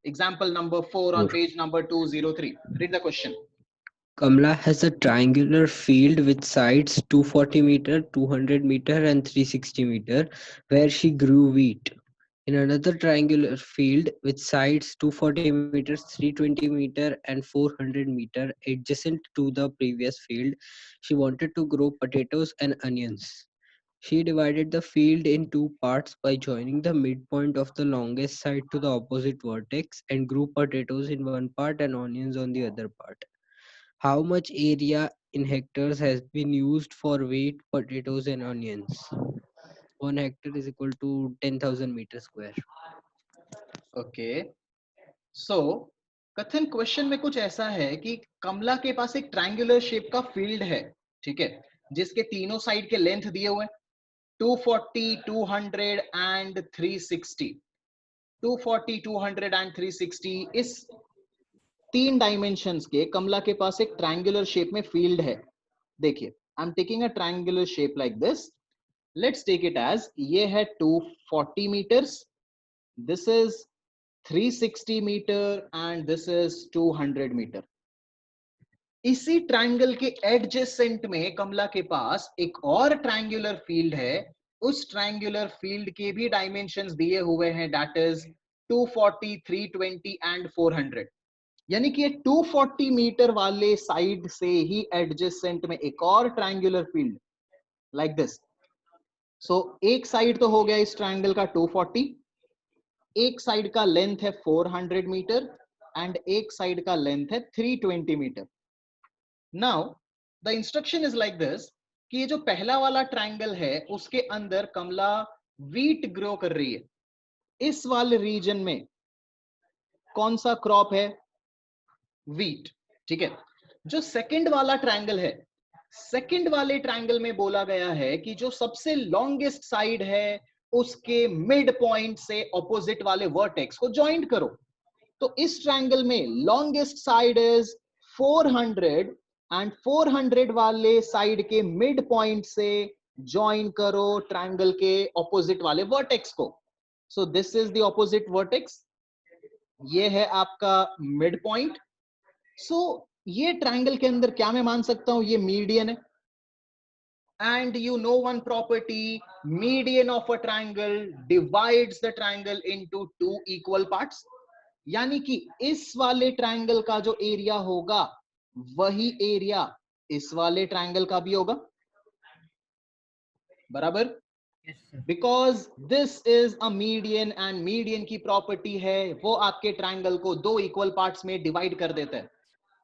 Example number 4 on page number 203. Read the question. Kamla has a triangular field with sides 240 meter, 200 meter and 360 meter where she grew wheat. In another triangular field with sides 240 meters, 320 meter and 400 meter adjacent to the previous field, she wanted to grow potatoes and onions. She divided the field in two parts by joining the midpoint of the longest side to the opposite vertex and grew potatoes in one part and onions on the other part. How much area in hectares has been used for wheat, potatoes and onions? 1 hectare is equal to 10,000 meters square. Okay. So कथन question में कुछ ऐसा है कि कमला के पास एक triangular shape का field है, ठीक है, जिसके तीनों साइड के लेंथ दिए हुए हैं 240, 200 एंड 360. 240, 200 एंड 360. इस तीन डायमेंशंस के कमला के पास एक ट्रायंगुलर शेप में फील्ड है. देखिए, I am taking a triangular shape like this. Let's take it as ये है 240 metres, this is 360 metre and this is 200 metre. इसी ट्रायंगल के एडजेसेंट में कमला के पास एक और ट्रायंगुलर फील्ड है. उस ट्रायंगुलर फील्ड के भी डायमेंशंस दिए हुए हैं, दैट इज 240, 320 एंड 400. यानी कि ये 240 मीटर वाले साइड से ही एडजेसेंट में एक और ट्रायंगुलर फील्ड लाइक दिस. सो एक साइड तो हो गया इस ट्रायंगल का 240, एक साइड का लेंथ है 400 मीटर एंड एक साइड का लेंथ है 320 metre. Now the instruction is like this कि ये जो पहला वाला ट्रायंगल है उसके अंदर कमला वीट ग्रो कर रही है. इस वाले रीजन में कौन सा क्रॉप है? वीट. ठीक है. जो सेकंड वाला ट्रायंगल है, सेकंड वाले ट्रायंगल में बोला गया है कि जो सबसे लॉन्गेस्ट साइड है उसके मिड पॉइंट से ऑपोजिट वाले वर्टेक्स को ज्वाइन करो. तो इस ट्रायंगल में लॉन्गेस्ट साइड इज 400 एंड 400 वाले साइड के मिड पॉइंट से ज्वाइन करो ट्रायंगल के ऑपोजिट वाले वर्टेक्स को. So this is the opposite vertex, ये है आपका मिड पॉइंट. सो ये ट्रायंगल के अंदर क्या मैं मान सकता हूं, ये मीडियन है. And you know one property, median of a triangle divides the triangle into two equal parts. यानी कि इस वाले ट्रायंगल का जो एरिया होगा वही एरिया इस वाले ट्रायंगल का भी होगा, बराबर. Because this is a median and median की प्रॉपर्टी है वो आपके ट्रायंगल को दो इक्वल पार्ट्स में डिवाइड कर देता है.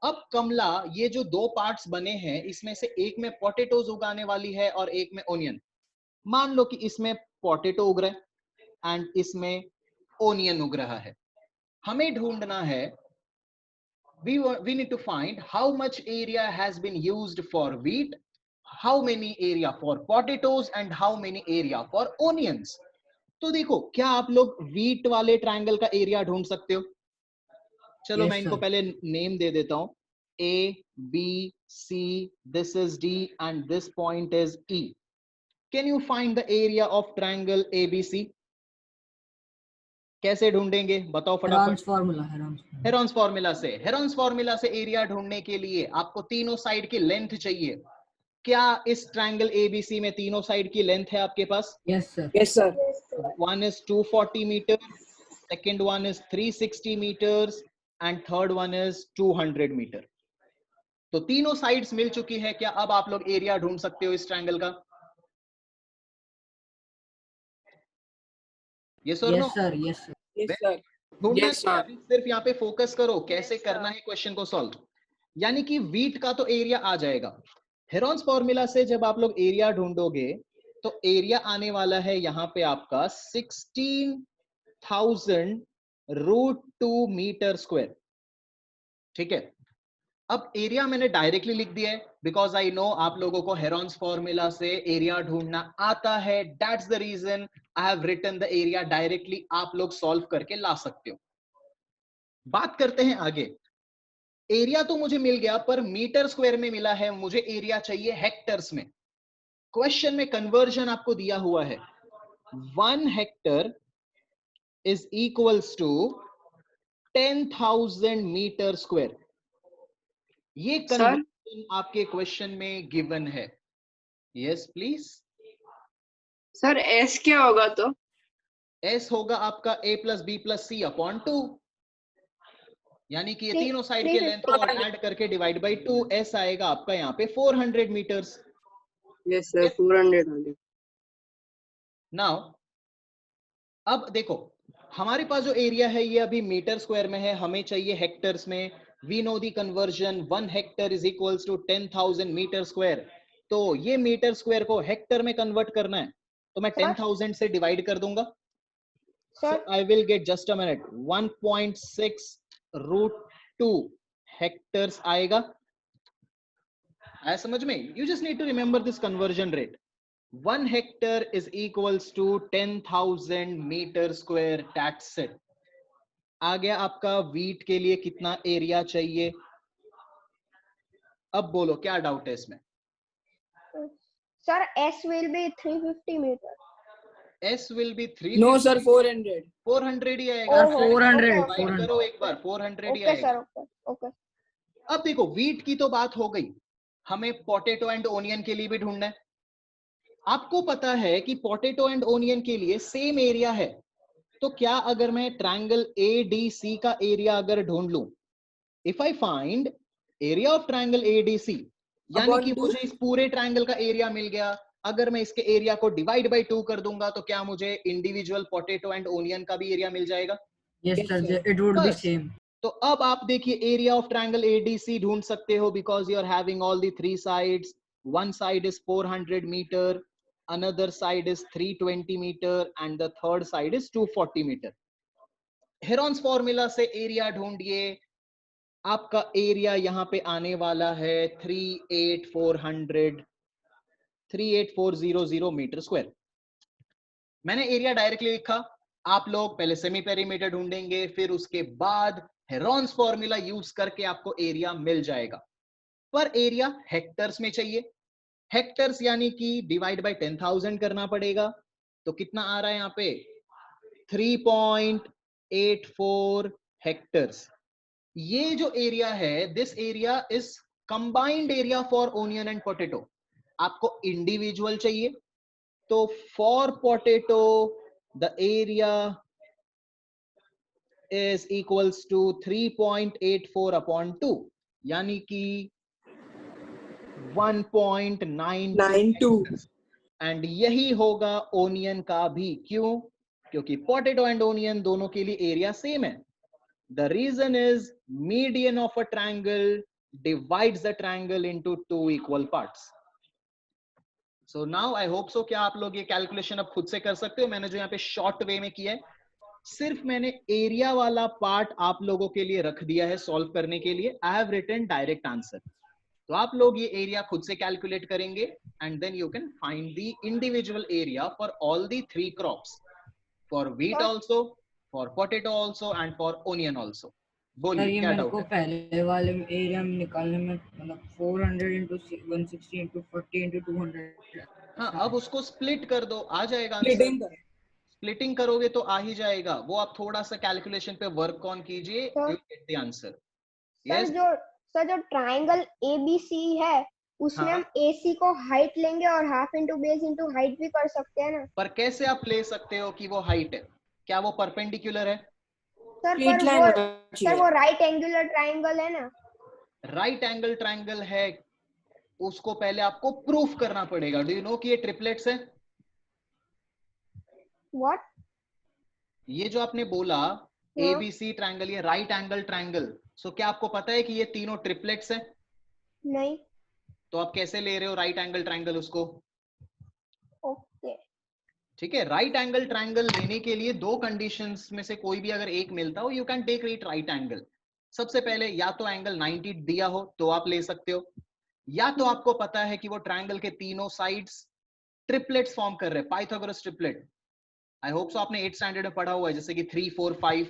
अब कमला ये जो दो पार्ट्स बने हैं इसमें से एक में पोटैटोज उगाने वाली है और एक में ओनियन. मान लो कि इसमें पोटैटो उग रहा है एंड इसमें ओनियन उग रहा है. हमें ढूंढना है, we need to find how much area has been used for wheat, how many area for potatoes and how many area for onions. तो देखो, क्या आप लोग वीट वाले ट्रायंगल का एरिया ढूंढ सकते हो? चलो मैं इनको पहले नेम दे देता हूं. A, B, C, this is D and this point is E. Can you find the area of triangle ABC? कैसे ढूंढेंगे बताओ फटाफट. हेरॉन्स फॉर्मूला से. हेरॉन्स फॉर्मूला से एरिया ढूंढने के लिए आपको तीनों साइड की लेंथ चाहिए. क्या इस ट्रायंगल ABC में तीनों साइड की लेंथ है आपके पास? Yes sir. Yes sir. One is 240 meters, second one is 360 meters and third one is 200 meter. तो तीनों साइड्स मिल चुकी है. क्या अब आप लोग एरिया ढूंढ सकते हो इस ट्रायंगल का? यस और no? Yes sir. Yes sir. Yes sir. ढूंढना सिर्फ यहाँ पे फोकस करो कैसे करना है क्वेश्चन को सॉल्व. यानी कि वीट का तो एरिया आ जाएगा. हेरॉन्स फॉर्मूला से जब आप लोग एरिया ढूंढोगे तो एरिया आने वाला है यहाँ पे आपका 16,000√2 मीटर स्क्वायर. ठीक है. अब एरिया मैंने डायरेक्टली लिख दिया है बिकॉज आई नो आप लोगों को हेरॉन्स फॉर्मूला से एरिया ढूंढना आता है. That's the reason I have written the area directly. आप लोग सॉल्व करके ला सकते हो. बात करते हैं आगे. एरिया तो मुझे मिल गया पर मीटर स्क्वायर में मिला है, मुझे एरिया चाहिए हेक्टर्स में. क्वेश्चन में कन्वर्जन आपको दिया हुआ है. 1 hectare is equals to 10,000 metre square. ये सर कन्वर्जन आपके क्वेश्चन में गिवन है। Yes please. सर एस क्या होगा तो? एस होगा आपका a plus B plus C upon 2, यानी कि ये तीनों साइड के लेंथ को ऐड करके डिवाइड बाई 2, एस आएगा आपका यहाँ पे 400 मीटर्स। यस सर 400 आ गया। नाउ अब देखो, हमारे पास जो एरिया है ये अभी मीटर स्क्वायर में है, हमें चाहिए हेक्टर्स में। We know the conversion, 1 hectare is equals to 10,000 metre square. तो ये मीटर स्क्वायर को हेक्टर में कन्वर्ट करना है, तो मैं 10,000 से डिवाइड कर दूंगा। So I will get, just a minute, 1.6 root 2 hectares आएगा। आया समझ में? You just need to remember this conversion rate. 1 hectare is equals to 10,000 meter square. That's it. आ गया आपका वीट के लिए कितना एरिया चाहिए। अब बोलो क्या डाउट है इसमें? Sir S will be 350 meter. S will be 350। No sir 400। 400 ही आएगा। ओहो, 400 डिवाइड करो एक बार, 400 ही ओके आएगा। Sir, okay. अब देखो, वीट की तो बात हो गई, हमें पोटैटो एंड ओनियन के लिए भी ढूंढना है। आपको पता है कि पोटैटो एंड ओनियन के लिए सेम एरिया है, तो क्या अगर मैं ट्रायंगल ADC का एरिया अगर ढूंढ लूं, if I find area of triangle ADC, यानी कि मुझे इस पूरे ट्रायंगल का एरिया मिल गया। अगर मैं इसके एरिया को डिवाइड बाय 2 कर दूंगा तो क्या मुझे इंडिविजुअल पोटैटो एंड ओनियन का भी एरिया मिल जाएगा? Yes sir it would be same. तो अब आप देखिए एरिया ऑफ ट्रायंगल ADC ढूंढ सकते हो, because you are having all the 3 sides. One side is 400 metre, another side is 320 meter and the third side is 240 meter. Heron's formula से area ढूंढिए। आपका एरिया यहां पे आने वाला है 38400 मीटर स्क्वायर। मैंने एरिया डायरेक्टली लिखा, आप लोग पहले सेमी पेरीमीटर ढूंढेंगे, फिर उसके बाद हेरॉन्स फॉर्मूला यूज करके आपको एरिया मिल जाएगा। पर एरिया हेक्टर्स में चाहिए, हेक्टर्स यानी कि डिवाइड बाय 10,000 करना पड़ेगा। तो कितना आ रहा है यहाँ पे? 3.84 हेक्टर्स। ये जो एरिया है, this area is combined area for onion and potato. आपको इंडिविजुअल चाहिए, तो for potato the area is equals to 3.84 upon 2, यानी कि 1.92 एंड यही होगा ओनियन का भी। क्यों? क्योंकि पोटैटो एंड ओनियन दोनों के लिए एरिया सेम है। The reason is median of a triangle divides the triangle into 2 equal parts. So now I hope so क्या आप लोग ये कैलकुलेशन अब खुद से कर सकते हो। मैंने जो यहाँ पे शॉर्ट वे में किया है, सिर्फ मैंने एरिया वाला पार्ट आप लोगों के लिए रख दिया है सॉल्व करने के लिए। I have written direct answer, तो आप लोग ये एरिया खुद से कैलकुलेट करेंगे and then you can find the individual area for all the 3 crops, for wheat also, for potato also and for onion also. बोलिए क्या डाउट है? पहले वाले एरिया में निकालने में मतलब 400 into 160 into 40 into 200। हाँ, अब उसको स्प्लिट कर दो, आ जाएगा आंसर। स्प्लिटिंग करोगे तो आ ही जाएगा। वो आप थोड़ा सा कैलकुलेशन पे वर्क ऑन कीजिए, you get the answer. Yes sir जो ट्रायंगल ABC है उसमें हम AC को हाइट लेंगे और half into base into height भी कर सकते हैं ना? पर कैसे आप ले सकते हो कि वो हाइट है? क्या वो परपेंडिकुलर है? सर वो राइट एंगुलर ट्रायंगल है ना? राइट एंगल ट्रायंगल है, उसको पहले आपको प्रूफ करना पड़ेगा। डू यू नो कि ये ट्रिपलेट्स है? व्हाट? ये जो आपने बोला ABC ट्रायंगल, ये राइट एंगल ट्रायंगल, सो क्या आपको पता है कि ये तीनों ट्रिपलेट्स हैं? नहीं। तो आप कैसे ले रहे हो राइट एंगल ट्रायंगल उसको? ओके ठीक है, राइट एंगल ट्रायंगल लेने के लिए 2 कंडीशंस में से कोई भी अगर एक मिलता हो, you can take it right angle. सबसे पहले या तो एंगल 90 दिया हो तो आप ले सकते हो, या तो आपको पता है कि वो ट्रायंगल के तीनों साइड्स ट्रिपलेट्स फॉर्म कर रहे हैं, पाइथागोरस ट्रिपलेट। आई होप सो आपने 8th स्टैंडर्ड में पढ़ा हुआ है, जैसे कि 3 4 5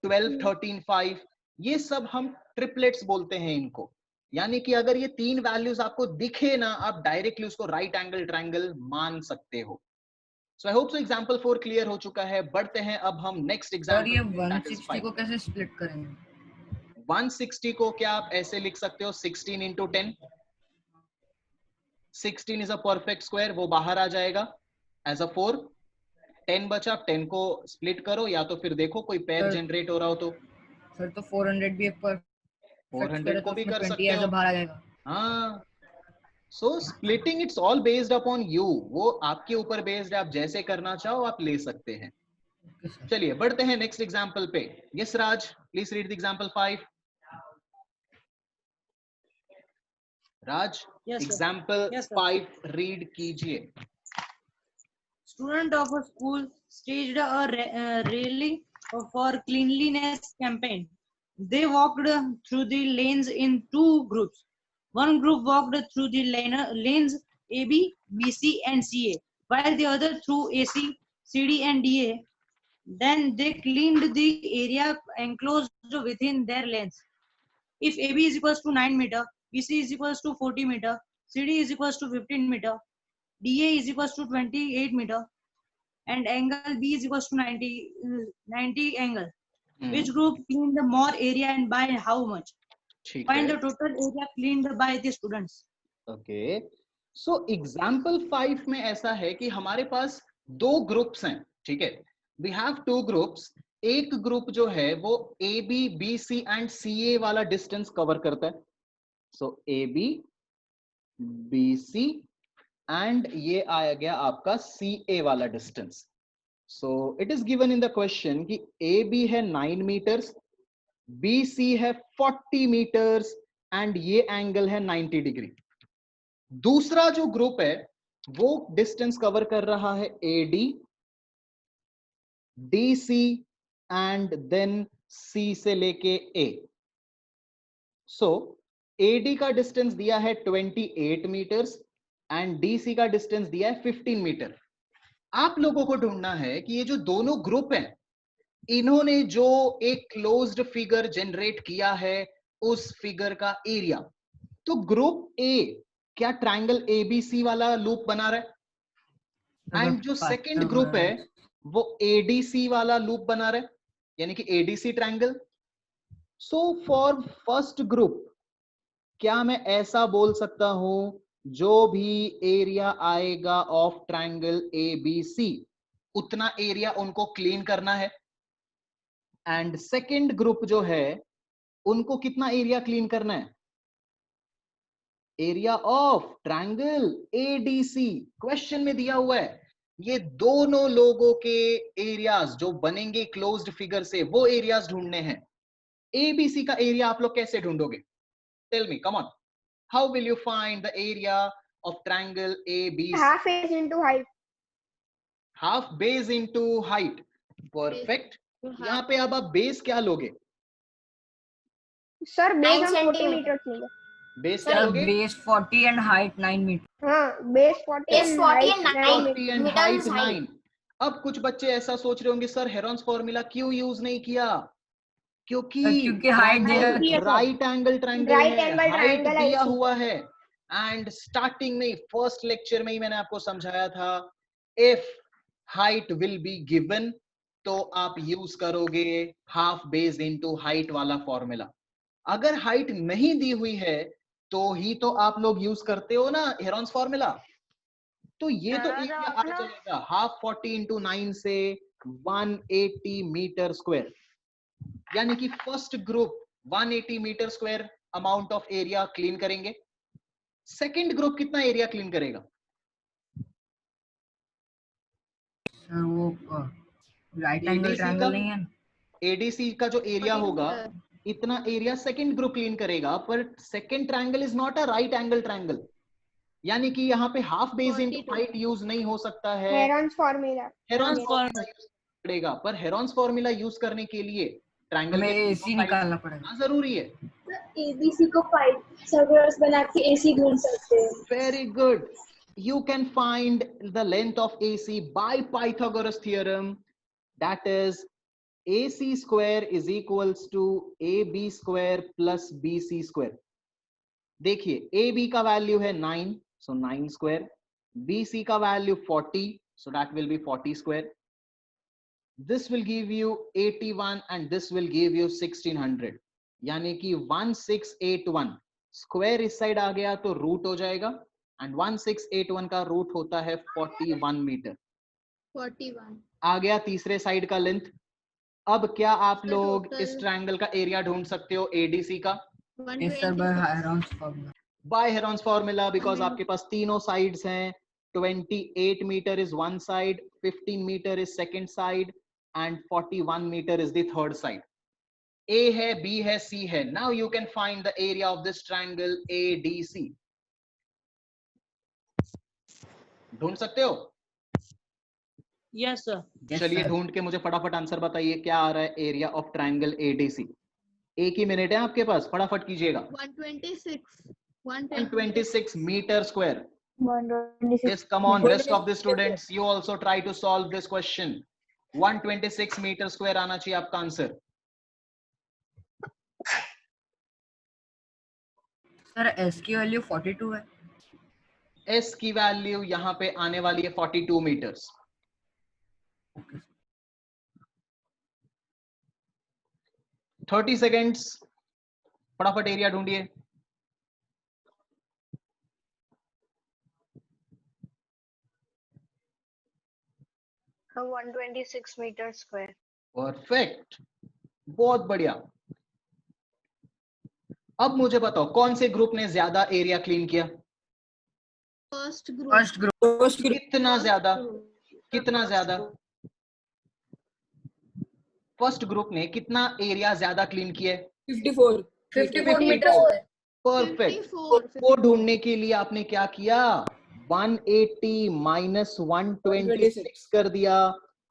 12 13 5, ये सब हम ट्रिपलेट्स बोलते हैं इनको। यानी कि अगर ये 3 वैल्यूज आपको दिखे ना, आप डायरेक्टली उसको राइट एंगल ट्रायंगल मान सकते हो। So I hope so example 4 clear हो चुका है। बढ़ते हैं अब हम नेक्स्ट सर ये एग्जांपल, दैट इज 160 को कैसे स्प्लिट करेंगे? 160 को क्या आप ऐसे लिख सकते हो 16 into 10। 16 is a perfect square, वो बाहर आ जाएगा एज अ 4। 10 बचा, 10 को स्प्लिट करो या तो फिर देखो कोई पेयर जनरेट हो रहा हो तो। सर तो 400 भी एक परफेक्ट स्क्वायर 400 है, को तो भी उसमें कर 20 सकते ऐसे हो। बाहर आ जाएगा। हाँ, so splitting it's all based upon you, वो आपके ऊपर बेस्ड है, आप जैसे करना चाहो आप ले सकते हैं। Okay sir. चलिए बढ़ते हैं नेक्स्ट एग्जांपल पे। Yes Raj, please read the example 5। Raj, Yes, sir. Example Yes, sir. 5 read कीजिए। Student of a school staged a rally for cleanliness campaign. They walked through the lanes in two groups. One group walked through the lanes AB, BC, and CA, while the other through AC, CD, and DA. Then they cleaned the area enclosed within their lanes. If AB is equals to 9 meter, BC is equals to 40 meter, CD is equals to 15 meter, DA is equals to 28 meter, and angle B is equals to 90 angle. Which group cleaned the more area and by how much? ठीक Find है, the total area cleaned by the students. Okay. So example 5 में ऐसा है कि हमारे पास दो groups हैं, ठीक है। We have two groups. एक ग्रुप जो है वो A B B C and C A वाला डिस्टेंस कवर करता है। So A B B C and ये आ गया आपका सी ए वाला distance. So it is given in the question कि ए बी है 9 मीटर्स, बी सी है 40 मीटर्स एंड ये एंगल है 90 डिग्री। दूसरा जो ग्रुप है वो डिस्टेंस कवर कर रहा है A D, D C and then C से लेके ए। सो एडी का डिस्टेंस दिया है 28 मीटर्स एंड डीसी का डिस्टेंस दिया है 15 मीटर। आप लोगों को ढूंढना है कि ये जो दोनों ग्रुप हैं इन्होंने जो एक क्लोज्ड फिगर जनरेट किया है उस फिगर का एरिया। तो ग्रुप ए क्या ट्रायंगल एबीसी वाला लूप बना रहा है, एंड जो सेकंड ग्रुप है वो एडीसी वाला लूप बना रहा है, यानी कि ADC triangle. So for first group क्या मैं ऐसा बोल सकता हूं जो भी एरिया आएगा ऑफ ट्रायंगल एबीसी उतना एरिया उनको क्लीन करना है, एंड सेकंड ग्रुप जो है उनको कितना एरिया क्लीन करना है, area of triangle ADC. Question में दिया हुआ है ये दोनों लोगों के एरियाज जो बनेंगे क्लोज्ड फिगर से वो एरियाज ढूंढने हैं। एबीसी का एरिया आप लोग कैसे ढूंढोगे? Tell me, come on, how will you find the area of triangle ABC? half base into height. Half base into height, perfect. यहाँ पे अब आप बेस क्या लोगे? सर बेस 9 हम 40 centimeter. मीटर लेंगे। बेस क्या सर लोगे? Base 40 and height 9 meter. हाँ, base 40 Base and 40 height and 9 9 meter. 40 and meters height height. 9। अब कुछ बच्चे ऐसा सोच रहे होंगे सर हेरॉन्स फॉर्मूला क्यों यूज नहीं किया? क्योंकि हाइट दे रखी है। राइट एंगल ट्रायंगल Right है, angle हाइट triangle है दिया इसी। हुआ है। एंड स्टार्टिंग में फर्स्ट लेक्चर में ही मैंने आपको समझाया था if height will be given तो आप यूज करोगे हाफ बेस इनटू हाइट वाला फॉर्मूला। अगर हाइट नहीं दी हुई है तो ही तो आप लोग यूज करते हो ना हेरॉन्स फॉर्मूला। तो ये तो एरिया आ जाएगा हाफ 40 इंटू 9 से 180 मीटर स्क्वायर, यानी कि first group 180 metre square amount of area clean करेंगे। सेकंड ग्रुप कितना एरिया क्लीन करेगा? सर वो राइट एंगल ADC ट्रायंगल का नहीं है। एडीसी का जो एरिया होगा इतना एरिया सेकंड ग्रुप क्लीन करेगा, पर second triangle is not a right angle triangle, यानी कि यहाँ पे half base into height use नहीं हो सकता है। Heron's formula. Heron's formula use पड़ेगा, पर हेरॉन्स फॉर्मूला यूज करने के लिए ट्रायंगल हमें के एसी निकालना पड़ेगा। जरूरी है। एबीसी को पाइथागोरस बना के एसी ढूंढ सकते हैं। Very good. You can find the length of AC by Pythagoras theorem. That is AC square is equals to AB square plus BC square. देखिए AB का वैल्यू है 9, so 9 square. BC का value 40, so that will be 40 square. This will give you 81 and this will give you 1600, यानी कि 1681 square इस side आ गया तो root हो जाएगा, एंड 1681 का रूट होता है 41 मीटर. 41 आ गया तीसरे साइड का लेंथ. अब क्या आप तो लोग total- इस ट्रायंगल का एरिया ढूंढ सकते हो एडीसी का? Yes sir, by Heron's formula. By Heron's formula, because 100 आपके पास तीनों साइड्स हैं. 28 metre is one side, 15 metre is second side, and 41 metre is the third side. A है, B है, C है. Now you can find the area of this triangle ADC. ढूंढ सकते हो? Yes, sir. Yes, चलिए sir. ढूंढ के मुझे फटाफट आंसर बताइए, क्या आ रहा है एरिया ऑफ ट्रायंगल ADC. एक ही मिनट है आपके पास, फटाफट कीजिएगा. 126 meter square. 126. Yes, come on, rest of the students, you also try to solve this question. 126 meter square आना चाहिए आपका आंसर. Sir, S की वैल्यू 42 है. S की वैल्यू यहाँ पे आने वाली है 42 meters. 30 seconds, फटाफट एरिया ढूंढिए. हम 126 मीटर स्क्वायर. परफेक्ट, बहुत बढ़िया. अब मुझे बताओ कौन से ग्रुप ने ज्यादा एरिया क्लीन किया? First group. First group. कितना ज्यादा? कितना ज्यादा? फर्स्ट ग्रुप ने कितना एरिया ज्यादा क्लीन किया है? 54. 54 meters. परफेक्ट. 54. वो ढूंढने के लिए आपने क्या किया? 180 माइनस 126 कर दिया,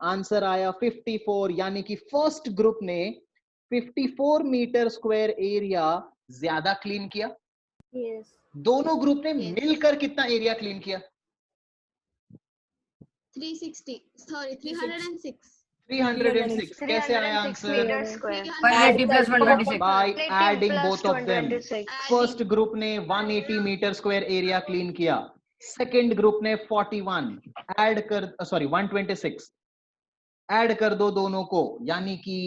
आंसर आया 54. यानी कि फर्स्ट ग्रुप ने 54 मीटर स्क्वायर एरिया ज्यादा क्लीन किया. Yes. दोनों ग्रुप ने Yes. मिलकर कितना एरिया क्लीन किया? 360. Sorry, 306. 306. कैसे आया 306 answer? Metre square. 180 plus 126. By adding both of them. 126. First group ने 180 मीटर स्क्वायर एरिया क्लीन किया, सेकंड ग्रुप ने 41 ऐड कर, सॉरी 126 ऐड कर दो दोनों को, यानी कि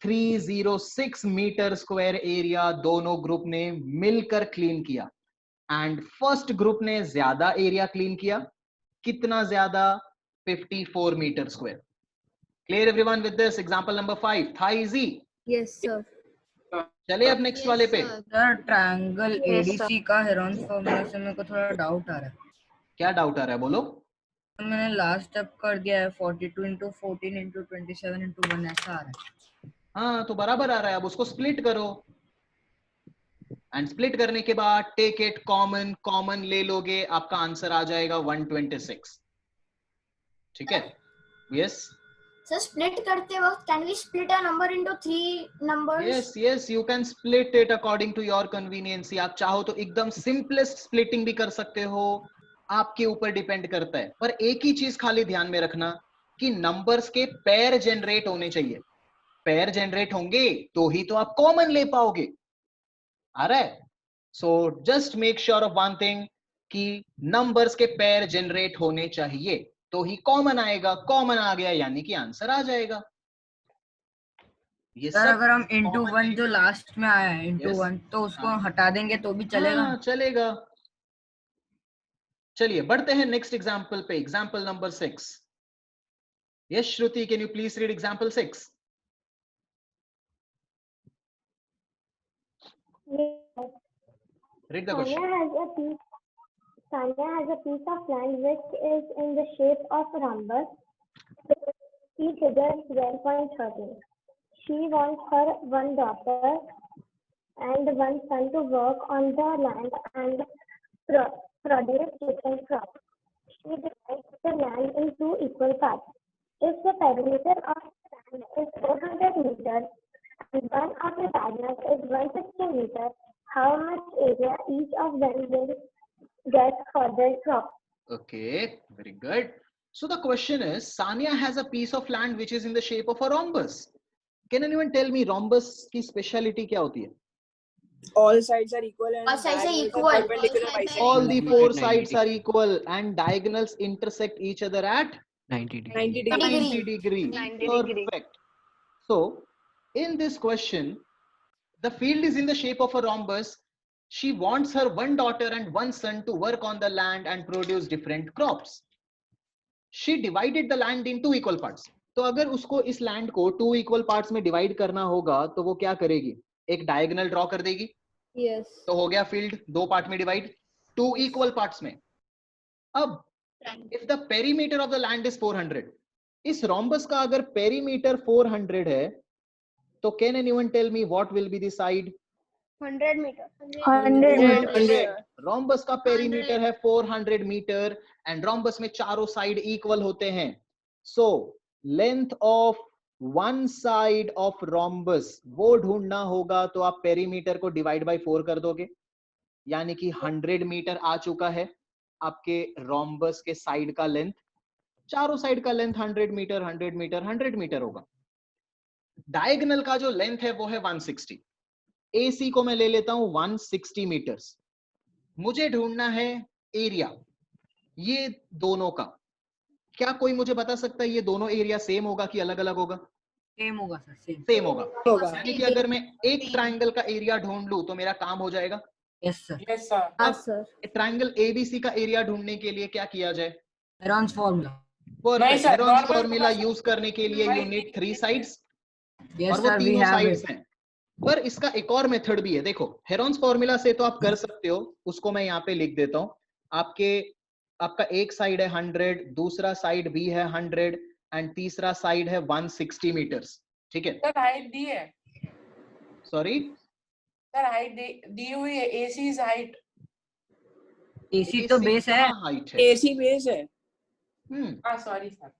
306 मीटर स्क्वायर एरिया दोनों ग्रुप ने मिलकर क्लीन किया. एंड फर्स्ट ग्रुप ने ज्यादा एरिया क्लीन किया. कितना ज्यादा? 54 metre square. Clear everyone with this? Example number 5 था इजी. Yes, sir. चलिए अब नेक्स्ट वाले पे. Sir. Sir, triangle Yes, ADC का Heron's formula से मेरे को थोड़ा डाउट आ रहा है. क्या डाउट आ रहा है, बोलो. मैंने लास्ट स्टेप कर दिया है 42 into 14 into 27 into 1 ऐसा आ रहा है. हाँ तो बराबर आ रहा है. अब उसको स्प्लिट करो, एंड स्प्लिट करने के बाद टेक इट कॉमन. कॉमन ले लोगे, आपका आंसर आ जाएगा 126. ठीक है? यस So split करते वक्त can we split a number into 3 numbers? Yes yes, you can split it according to your convenience. आप चाहो तो एकदम सिंपलेस्ट स्प्लिटिंग भी कर सकते हो, आपके ऊपर डिपेंड करता है. पर एक ही चीज खाली ध्यान में रखना कि नंबर्स के पेयर जनरेट होने चाहिए. पेयर जनरेट होंगे तो ही तो आप कॉमन ले पाओगे. आ रहा है? So just make sure of one thing कि नंबर्स के पेयर जनरेट होने चाहिए तो ही कॉमन आएगा. कॉमन आ गया यानी कि आंसर आ जाएगा. ये सर सब अगर हम into common 1 जो लास्ट में आया है into Yes. 1 तो उसको हाँ. हटा देंगे तो भी चलेगा. हाँ, चलेगा. चलिए बढ़ते हैं नेक्स्ट एग्जांपल पे. Example number 6. Yes Shruti, can you please read example 6? Read the question. Sanya has a piece of land which is in the shape of a rhombus. Key figure 12.13. She wants her one daughter and one son to work on the land and produce different crops. She divides the land in 2 equal parts. If the perimeter of the land is 400 meters and one of the diagonals is 160 meters, how much area each of them will get for their crop? Okay, very good. So the question is, Sanya has a piece of land which is in the shape of a rhombus. Can anyone tell me rhombus की speciality क्या होती है? All sides are equal and All sides are diagonals equal. perpendicular All sides bisecting. All the Equal 4 at 90 sides are equal and diagonals intersect each other at 90 degree. 90 degree. 90 degree. 90 degree. Perfect. So, in this question, the field is in the shape of a rhombus. She wants her one daughter and one son to work on the land and produce different crops. She divided the land in 2 equal parts. तो अगर उसको इस land को 2 equal parts में divide करना होगा तो वो क्या करेगी? एक डायगोनल ड्रॉ कर देगी. Yes. तो हो गया फील्ड 2 पार्ट में डिवाइड, 2 इक्वल पार्ट्स में. अब if the perimeter of the land is 400, इस रोम्बस का अगर पेरीमीटर 400 है तो can anyone tell me what will be the side? 100 meter. 100. Rhombus का पेरीमीटर है 400 मीटर एंड रोम्बस में चारों साइड इक्वल होते हैं. So length of one side of rhombus वो ढूंढना होगा तो आप पेरीमीटर को डिवाइड बाय 4 कर दोगे, यानी कि 100 मीटर आ चुका है आपके रोम्बस के साइड का लेंथ. चारों साइड का लेंथ 100 मीटर 100 मीटर 100 मीटर होगा. डायगोनल का जो लेंथ है वो है 160. AC को मैं ले लेता हूं 160 मीटर्स. मुझे ढूंढना है एरिया ये दोनों का. क्या कोई मुझे बता सकता है ये दोनों एरिया सेम होगा कि अलग अलग होगा? सेम होगा सर, सेम होगा. होगा. यानी कि अगर मैं एक ट्रायंगल का एरिया ढूंढ लूं तो मेरा काम हो जाएगा. Yes sir. Yes sir. अब sir. ट्रायंगल ABC का एरिया ढूंढने के लिए क्या किया जाए? Heron's formula. नहीं सर, हेरॉन्स normal फॉर्मूला का- यूज करने के लिए यू नीड 3 साइड्स यस और वो सर, वी तीनों हैव साइड्स इट. हैं. पर इसका एक और मेथड भी है. देखो हेरॉन्स फॉर्मूला से तो आप कर सकते हो, उसको मैं यहाँ पे लिख देता हूँ. आपका एक साइड है 100, दूसरा साइड भी है 100 एंड तीसरा साइड है 160 मीटर्स. ठीक है. सर हाइट दी है. सॉरी सर हाइट दी हुई है. AC is height. एसी तो बेस है. हाइट है. AC base है. हाँ sorry sir.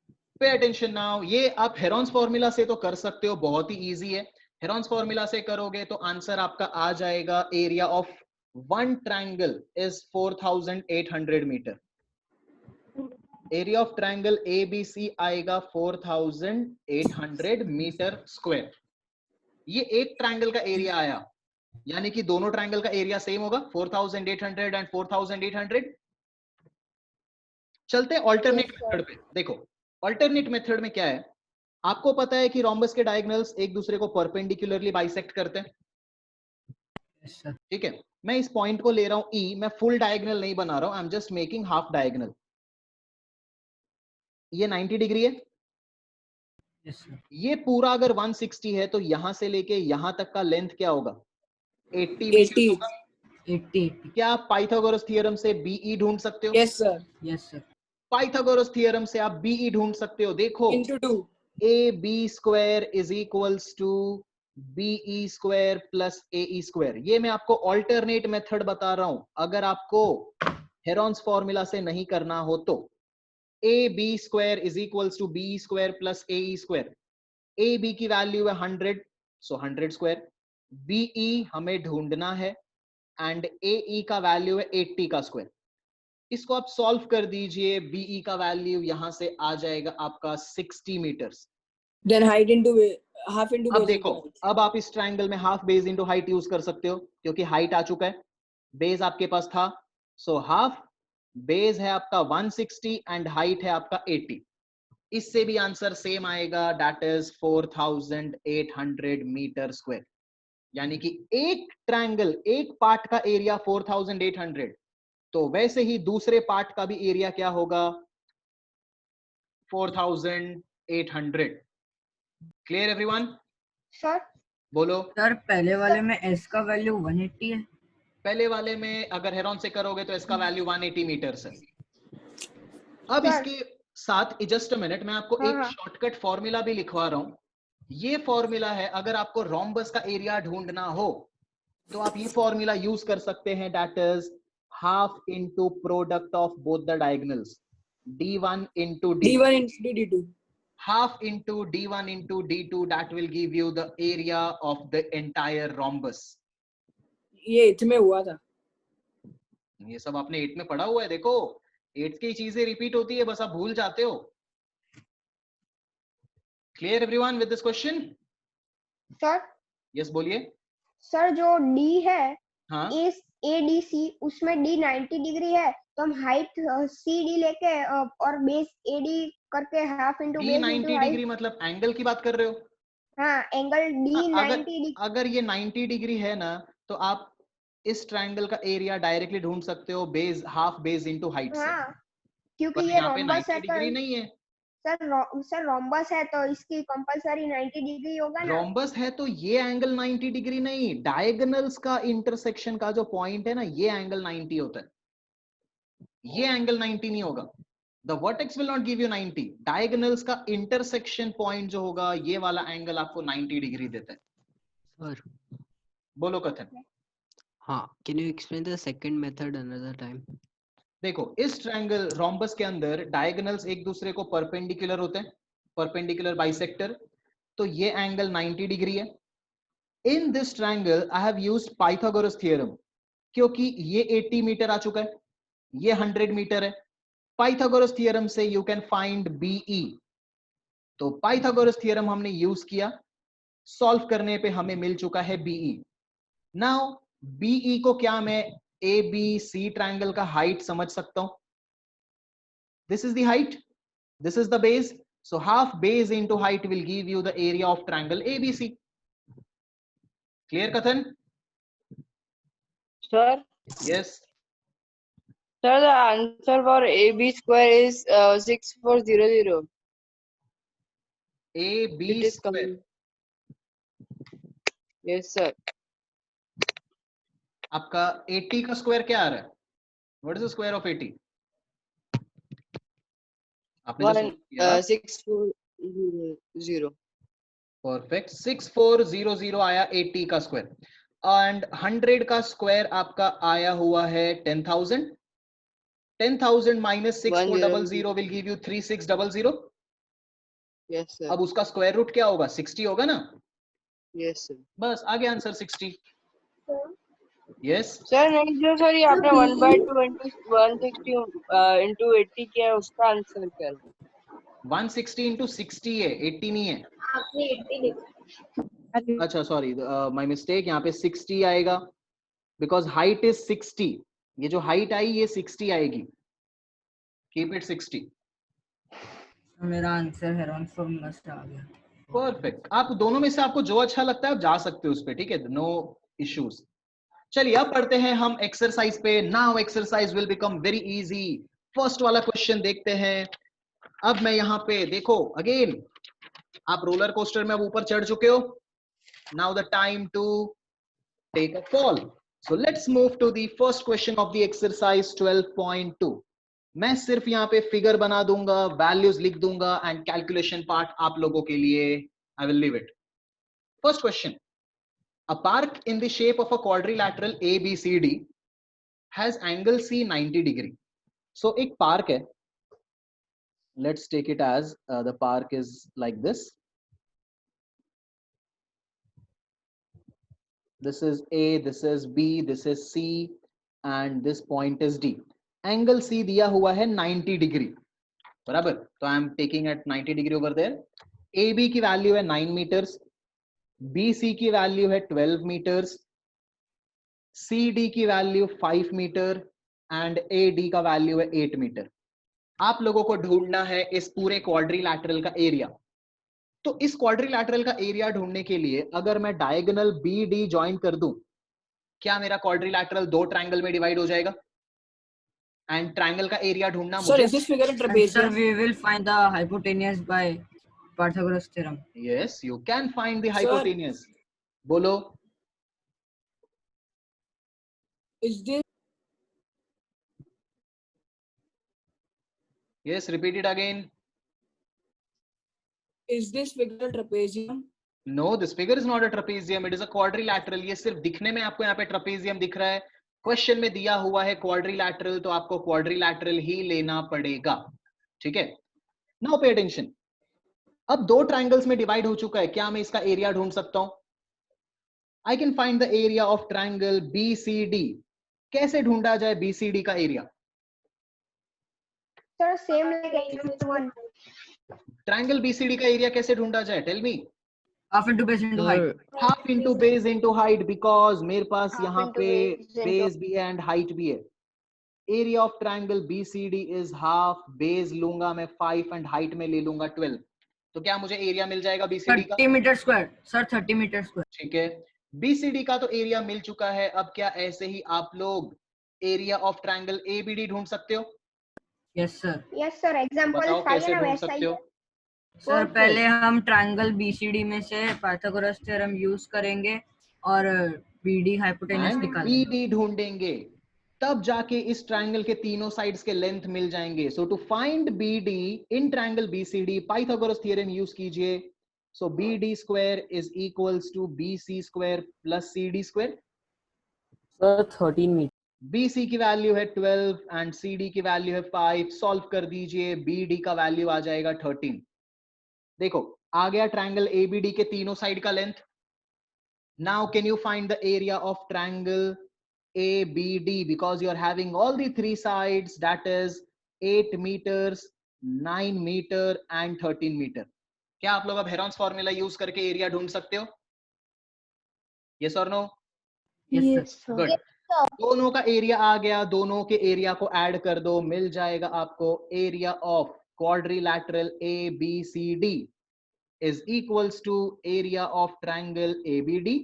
Pay attention now. ये आप हेरॉन्स फॉर्मूला से तो कर सकते हो, बहुत ही इजी है. हेरॉन्स फॉर्मूला से करोगे तो आंसर आपका आ जाएगा area of one triangle is 4800 metre. Area of triangle ABC आएगा 4800 मीटर स्क्वायर. ये एक ट्रायंगल का एरिया आया, यानी कि दोनों ट्रायंगल का एरिया सेम होगा 4800 एंड 4800. चलते हैं ऑल्टरनेट मेथड पे. देखो ऑल्टरनेट मेथड में क्या है, आपको पता है कि रोम्बस के डायगोनल्स एक दूसरे को परपेंडिकुलरली बाइसेक्ट करते हैं. Yes sir. ठीक है. मैं इस पॉइंट को ले रहा हूं E, मैं फुल डायगोनल नहीं बना रहा हूं, I am just making half diagonal. ये 90 डिग्री है. Yes sir. ये पूरा अगर 160 है तो यहां से लेके यहां तक का लेंथ क्या होगा? 80 मीटर 80. होगा. 80. क्या आप पाइथागोरस थ्योरम से BE ढूंढ सकते हो? Yes sir. Yes sir. Pythagoras theorem से आप BE ढूंढ सकते हो. देखो Into 2. AB square is equals to BE square plus AE square. ये मैं आपको ऑल्टरनेट मेथड बता रहा हूं. अगर आपको हेरॉन्स फॉर्मूला से नहीं करना हो तो AB square is equals to BE square plus AE square. AB की वैल्यू है 100, so 100 square. BE हमें ढूंढना है एंड AE का वैल्यू है 80 का स्क्वायर. इसको आप सॉल्व कर दीजिए. BE का वैल्यू यहां से आ जाएगा आपका 60 metres. Then height into half into अब base देखो, into height. अब आप इस ट्रायंगल में half base into height use कर सकते हो क्योंकि हाइट आ चुका है, बेस आपके पास था. सो हाफ बेस है आपका 160 एंड हाइट है आपका 80. इससे भी आंसर सेम आएगा, दैट इज 4800 मीटर स्क्वायर. यानी कि एक ट्रायंगल एक पार्ट का एरिया 4800, तो वैसे ही दूसरे पार्ट का भी एरिया क्या होगा? 4800. Clear everyone? Sir. बोलो. सर पहले वाले में एस का वैल्यू 180 है. पहले वाले में अगर हेरॉन से करोगे तो इसका वैल्यू 180 मीटर्स है. अब Sir. इसके साथ जस्ट अ मिनट, मैं आपको एक शॉर्टकट फॉर्मूला भी लिखवा रहा हूं. ये फॉर्मूला है, अगर आपको रोम्बस का एरिया ढूंढना हो तो आप ये फॉर्मूला यूज कर सकते हैं, that is half into product of both the diagonals, D1 into D2. D1 into D2. Half into D1 into D2, that will give you the area of the entire rhombus. ये 8th में हुआ था. ये सब आपने 8th में पढ़ा हुआ है. देखो 8th की चीजें रिपीट होती है, बस आप भूल जाते हो. Clear everyone with this question? Sir. Yes, बोलिए. Sir, जो D है, हाँ. इस ADC उसमें D 90 डिग्री है, तो हम हाइट CD लेके और बेस AD करके half into D base 90 into height. Degree मतलब एंगल की बात कर रहे हो? हाँ, एंगल डी अगर 90 डिग्री। अगर ये 90 डिग्री है ना, तो आप इस ट्रायंगल का एरिया डायरेक्टली ढूंढ सकते हो base, half base into height से। हाँ, क्योंकि पर ये यहाँ पे रोम्बस 90 है तो डिग्री नहीं है। सर रोम्बस है तो इसकी कंपलसरी 90 डिग्री होगा ना। रोम्बस है तो ये एंगल 90 डिग्री नहीं, डायगोनल्स का इंटरसेक्शन का जो पॉइंट है ना, ये एंगल 90 होता है, ये एंगल 90 नहीं होगा। The vertex will not give you 90. Diagonals का intersection point जो होगा, ये वाला एंगल आपको 90 डिग्री देता है। Sir, बोलो कथन। हाँ, can you explain the second method another time? देखो, इस ट्रायंगल रोम्बस के अंदर डायगोनल्स एक दूसरे को परपेंडिकुलर होते हैं, परपेंडिकुलर बाइसेक्टर, तो ये एंगल 90 डिग्री है। In this triangle I have used Pythagoras theorem, क्योंकि ये 80 मीटर आ चुका है, ये 100 मीटर है। पाइथागोरस थ्योरम से यू कैन फाइंड बीई, तो पाइथागोरस थ्योरम हमने यूज किया, सॉल्व करने पे हमें मिल चुका है बीई। नाउ बीई को क्या मैं ए बी सी ट्रायंगल का हाइट समझ सकता हूं? This is the height, this is the base, so half base into height will give you the area of triangle ABC. Clear Kathan? Sir, Yes. sir, the answer for AB square is 6400. AB It is square. coming. Yes, sir. आपका 80 का square क्या आ रहा है? What is the square of 80? आपने जो solve किया 6400. Perfect, 6400 आया 80 का स्क्वायर, एंड 100 का स्क्वायर आपका आया हुआ है 10,000। 10,000 minus 6400 will give you 3600। Yes, sir. अब उसका स्क्वायर रूट क्या होगा? 60 होगा ना? Yes, sir. बस आ गया आंसर 60। यस Sir, नहीं जो सर ये आपने 1/2 into 160 into 80 किया है, उसका आंसर क्या है? 160 into 60 है, 80 नहीं है। आपने 80 लिखा। अच्छा सॉरी, माय मिस्टेक, यहाँ पे 60 आएगा बिकॉज हाइट इज 60। ये जो हाइट आई ये 60 आएगी, कीप इट 60। मेरा आंसर हेरॉन फ्रॉम मस्ट आ गया। परफेक्ट, आप दोनों में से आपको जो अच्छा लगता है आप जा सकते हो उस पे, ठीक है, नो इश्यूज। चलिए अब पढ़ते हैं हम एक्सरसाइज पे। Now exercise will become very easy. First वाला क्वेश्चन देखते हैं। अब मैं यहाँ पे देखो, अगेन आप रोलर कोस्टर में अब ऊपर चढ़ चुके हो। Now the time to take a fall. So let's move to the first question of the exercise 12.2। मैं सिर्फ यहाँ पे फिगर बना दूंगा, वैल्यूज लिख दूंगा, एंड कैलकुलेशन पार्ट आप लोगों के लिए I will leave it. First question, a park in the shape of a quadrilateral ABCD has angle C 90 degree. So एक park है, let's take it as the park is like this. This is A, this is B, this is C, and this point is D. Angle C दिया हुआ है 90 degree, बराबर? तो I am taking at 90 degree over there. AB की value है 9 meters, BC की value है 12 meters, CD की वैल्यू 5 मीटर एंड AD का वैल्यू है 8 मीटर। आप लोगों को ढूंढना है इस पूरे क्वाड्रिलैटरल का एरिया। तो इस क्वाड्रिलैटरल का एरिया ढूंढने के लिए अगर मैं डायगोनल BD ज्वाइन कर दूं, क्या मेरा क्वाड्रिलैटरल दो ट्रायंगल में डिवाइड हो जाएगा? एंड ट्रायंगल का एरिया ढूंढना मुझे। Is this figure a trapezium? Sir, we will find the hypotenuse by Pythagoras theorem. Yes, you can find the hypotenuse. बोलो। Is this? Yes, repeat it again. Is this figure a trapezium? No, this figure is not a trapezium. It is a quadrilateral. ये सिर्फ दिखने में आपको यहाँ पे trapezium दिख रहा है। क्वेश्चन में दिया हुआ है quadrilateral, तो आपको quadrilateral ही लेना पड़ेगा, ठीक है? Now pay attention. अब दो ट्रायंगल्स में डिवाइड हो चुका है, क्या मैं इसका एरिया ढूंढ सकता हूं? I can find the area of triangle BCD. कैसे ढूंढा जाए BCD का area? Sir same like one. Triangle BCD का एरिया कैसे ढूंढा जाए? Tell me. Half into base into height. Half into base into height, because मेरे पास यहाँ पे बेस भी है एंड हाइट भी है। Area of triangle BCD is half, base लूंगा मैं 5 एंड हाइट में ले लूंगा 12, तो क्या मुझे एरिया मिल जाएगा BCD का? 30 metre square sir, 30 metre square. ठीक है, BCD का तो एरिया मिल चुका है। अब क्या ऐसे ही आप लोग एरिया ऑफ ट्रायंगल ABD ढूंढ सकते हो? Yes sir. Yes sir, example बताओ 5 है कैसे ना, ढूंढ वैसा सकते ही हो? है। Sir Perfect. पहले हम ट्रायंगल BCD में से पाइथागोरस थ्योरम यूज करेंगे और BD हाइपोटेनस एंड निकालेंगे। BD ढूंढेंगे, तब जाके इस ट्रायंगल के तीनों साइड्स के लेंथ मिल जाएंगे। So to find BD in triangle BCD Pythagoras theorem use कीजिए। So BD square is equals to BC square plus CD square. Sir 13 meter. BC की वैल्यू है 12 एंड CD की वैल्यू है 5। सॉल्व कर दीजिए, BD का वैल्यू आ जाएगा 13। देखो आ गया ट्रायंगल ABD के तीनों साइड का length. Now can you find the area of triangle ABD because you are having all the three sides, that is 8 meters, 9 meter and 13 meter. क्या आप लोग अब हेरॉन्स फॉर्मूला यूज करके एरिया ढूंढ सकते हो? यस और नो? Yes sir. गुड। दोनों का एरिया आ गया, दोनों के एरिया को ऐड कर दो, मिल जाएगा आपको area of quadrilateral ABCD is equals to area of triangle ABD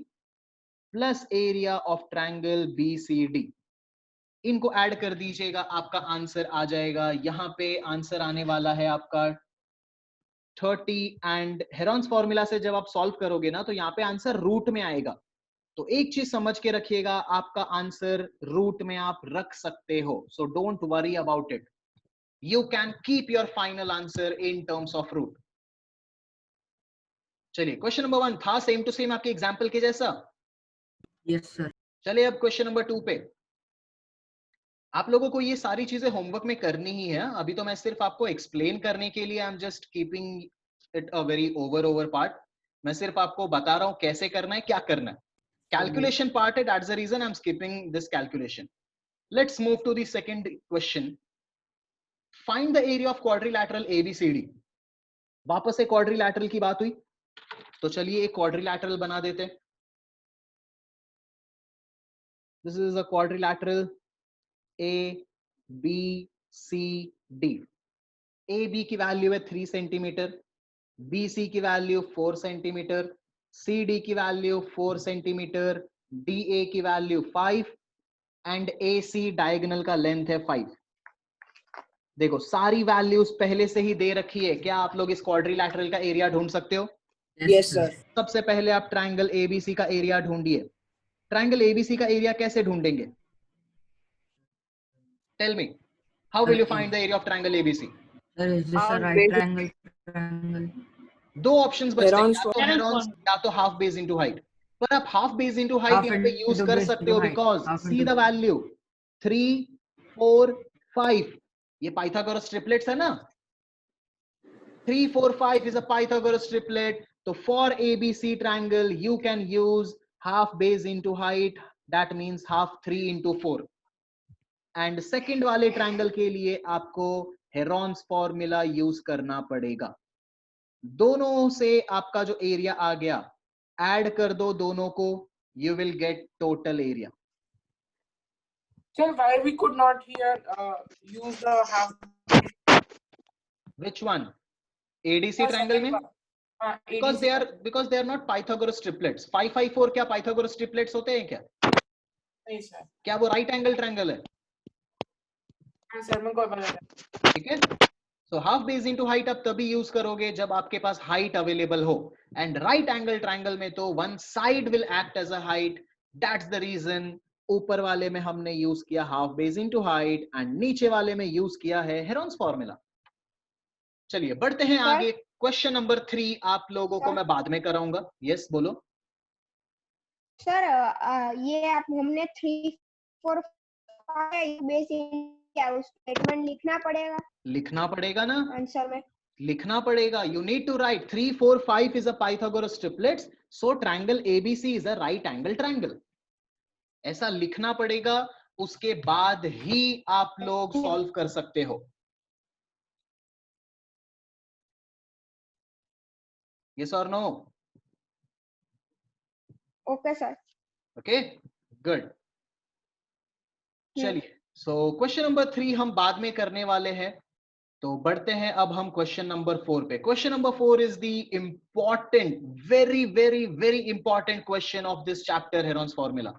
plus area of triangle BCD। इनको ऐड कर दीजिएगा, आपका आंसर आ जाएगा। यहां पे आंसर आने वाला है आपका 30 एंड हेरॉन्स फॉर्मूला से जब आप सॉल्व करोगे ना तो यहाँ पे आंसर रूट में आएगा। तो एक चीज समझ के रखिएगा, आपका आंसर रूट में आप रख सकते हो। So don't worry about it, you can keep your final answer in terms of root. चलिए क्वेश्चन नंबर 1 था सेम टू सेम आपके एग्जाम्पल के जैसा। Yes sir. चलिए अब क्वेश्चन नंबर 2 पे। आप लोगों को ये सारी चीजें होमवर्क में करनी ही है। अभी तो मैं सिर्फ आपको एक्सप्लेन करने के लिए I am just keeping it a very over part. मैं सिर्फ आपको बता रहा हूं कैसे करना है, क्या करना है। कैलकुलेशन पार्ट है, that's the reason I am skipping this calculation. Let's move to the second question. Find the area of quadrilateral ABCD। वापस से क्वाड्रिलैटरल की बात हुई तो चलिए एक क्वाड्रिलैटरल बना देते हैं। This is a quadrilateral ABCD। AB की वैल्यू है 3 सेंटीमीटर, BC की वैल्यू 4 सेंटीमीटर, CD की वैल्यू 4 सेंटीमीटर, DA की वैल्यू 5 एंड AC डायगोनल का लेंथ है 5। देखो सारी वैल्यूज पहले से ही दे रखी है। क्या आप लोग इस क्वाड्रिलैटरल का एरिया ढूंढ सकते हो? Yes sir. सबसे पहले आप ट्रायंगल ABC का एरिया ढूंढिए। ट्रायंगल ABC का एरिया कैसे ढूंढेंगे? Tell me, how will you find the area of triangle ABC? Sir is this a right triangle? दो ऑप्शंस बचते हैं, या तो हेरॉन्स या तो हाफ बेस इनटू हाइट। पर आप हाफ बेस इनटू हाइट यहाँ पे यूज कर सकते हो बिकॉज सी द वैल्यू 3 4 5, ये पाइथागोरस ट्रिपलेट्स है ना। 3 4 5 is a Pythagoras triplet. So for ABC triangle you can use half base into height, that means half 3 into 4. And second वाले triangle के लिए आपको हेरॉन्स फॉर्मूला यूज करना पड़ेगा। दोनों से आपका जो एरिया आ गया ऐड कर दो दोनों को, you will get total area. Sir, why we could not here use the half? Which one? ADC triangle में? Because they are not Pythagoras triplets. 5 5 4 क्या Pythagoras triplets होते हैं क्या? नहीं सर। क्या वो राइट एंगल ट्रायंगल है? हाँ सर, मेरे को पता है। ठीक है। So half base into height आप तभी यूज करोगे जब आपके पास हाइट अवेलेबल हो, एंड राइट एंगल ट्रायंगल में तो one side will act as a height. That's the reason ऊपर वाले में हमने यूज किया half base into height and नीचे वाले में यूज किया है हेरॉन्स फॉर्मूला। चलिए बढ़ते हैं आगे। क्वेश्चन नंबर 3 आप लोगों को मैं बाद में कराऊंगा। यस बोलो सर। ये आप हमने 3 4 5 बेस क्या उस स्टेटमेंट लिखना पड़ेगा? लिखना पड़ेगा ना आंसर में लिखना पड़ेगा। You need to write 3 4 5 is a Pythagoras triplets, so triangle ABC is a right angle triangle. ऐसा लिखना पड़ेगा, उसके बाद ही आप लोग सॉल्व कर सकते हो। Yes or no? Okay sir. Okay good. चलिए सो क्वेश्चन नंबर 3 हम बाद में करने वाले हैं, तो बढ़ते हैं अब हम क्वेश्चन नंबर 4 पे। Question number 4 is the important, very very very important question of this chapter Heron's formula.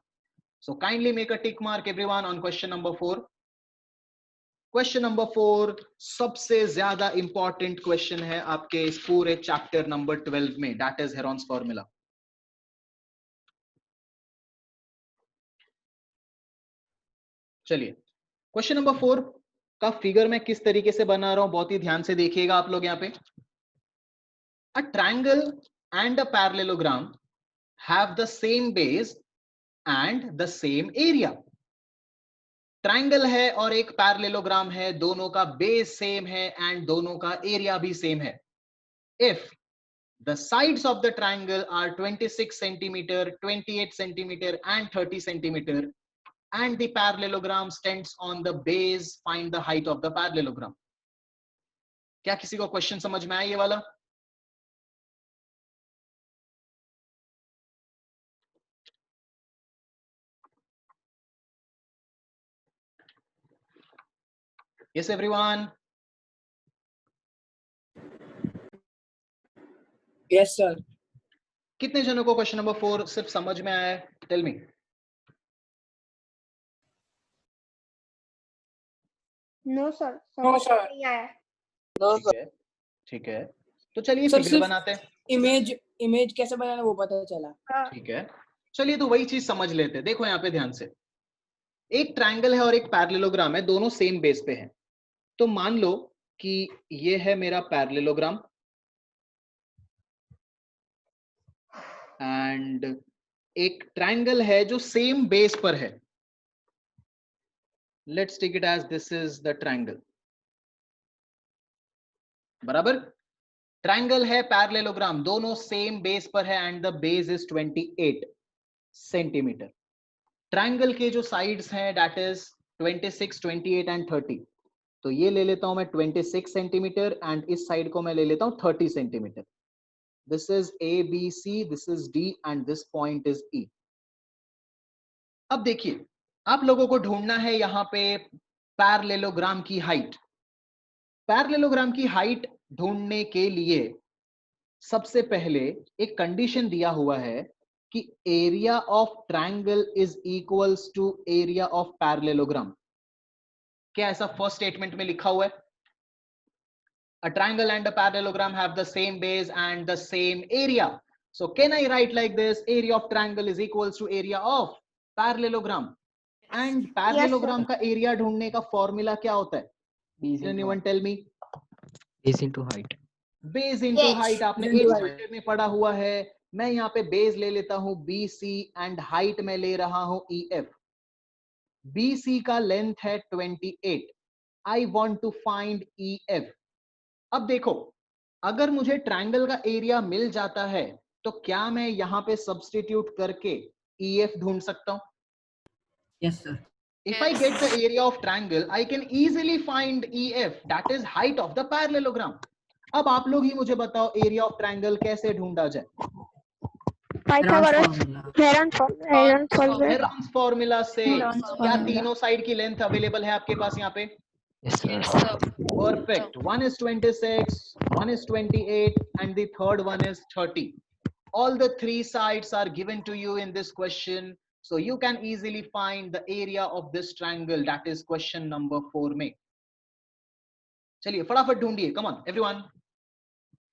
So kindly make a tick mark everyone on question number 4। Question number 4 सबसे ज्यादा इंपॉर्टेंट क्वेश्चन है आपके इस पूरे chapter number 12 में, that is Heron's formula. चलिए question number 4 का figure मैं किस तरीके से बना रहा हूं, बहुत ही ध्यान से देखिएगा आप लोग। यहां पे a triangle and a parallelogram have the same base and the same area. Triangle है और एक पैरेललोग्राम है, दोनों का बेस सेम है एंड दोनों का एरिया भी सेम है। If the sides of the triangle are 26 centimetre, 28 centimetre and 30 centimetre and the parallelogram stands on the base, find the height of the parallelogram। क्या किसी को क्वेश्चन समझ में आया ये वाला? Yes everyone? Yes sir. कितने जनों को क्वेश्चन नंबर 4 सिर्फ समझ में आया है? Tell me. No sir, no sir. नहीं आया। ठीक है, ठीक है, तो चलिए सर फिगर सिर्फ बनाते हैं। इमेज कैसे बनाना वो पता चला। हाँ, ठीक है, चलिए तो वही चीज समझ लेते हैं। देखो यहाँ पे ध्यान से, एक ट्रायंगल है और एक पैरेललोग्राम है, दोनों सेम बेस पे हैं। तो मान लो कि ये है मेरा पैरेललोग्राम एंड एक ट्रायंगल है जो सेम बेस पर है। Let's take it as this is the triangle, बराबर। ट्रायंगल है, पैरेललोग्राम, दोनों सेम बेस पर है and the base is 28 centimetre. Triangle के जो साइड्स हैं दैट इज 26, 28 एंड 30। तो ये ले लेता हूं मैं 26 सेंटीमीटर एंड इस साइड को मैं ले लेता हूं 30 centimeter. This is A B C, this is D and this point is E. अब देखिए, आप लोगों को ढूंढना है यहां पे पैरेललोग्राम की हाइट। पैरेललोग्राम की हाइट ढूंढने के लिए सबसे पहले एक कंडीशन दिया हुआ है कि area of triangle is equals to area of parallelogram. क्या ऐसा फर्स्ट स्टेटमेंट में लिखा हुआ है? A triangle and a parallelogram have the same base and the same area. So can I write like this? Area of triangle is equals to area of parallelogram. And parallelogram का area ढूंढने का formula क्या होता है? Can anyone tell me? Base into height. Base into Yes. height आपने 8th standard में पढ़ा हुआ है। मैं यहाँ पे base ले लेता हूँ BC and height में ले रहा हूँ EF। BC का length है 28. I want to find EF. अब देखो, अगर मुझे ट्रायंगल का एरिया मिल जाता है तो क्या मैं यहां पे सब्स्टिट्यूट करके EF ढूंढ सकता हूं? Yes sir. If I get the area of triangle, I can easily find EF, that is height of the parallelogram. अब आप लोग ही मुझे बताओ एरिया ऑफ ट्रायंगल कैसे ढूंढा जाए? हेरॉन्स फॉर्मूला से। क्या तीनों साइड की लेंथ अवेलेबल है आपके पास यहाँ पे? Yes, sir. Perfect. One is 26, one is 28, and the third one is 30. All the three sides are given to you in this question, so you can easily find the area of this triangle. That is question number 4 में। चलिए फटाफट ढूंढिए, come on everyone,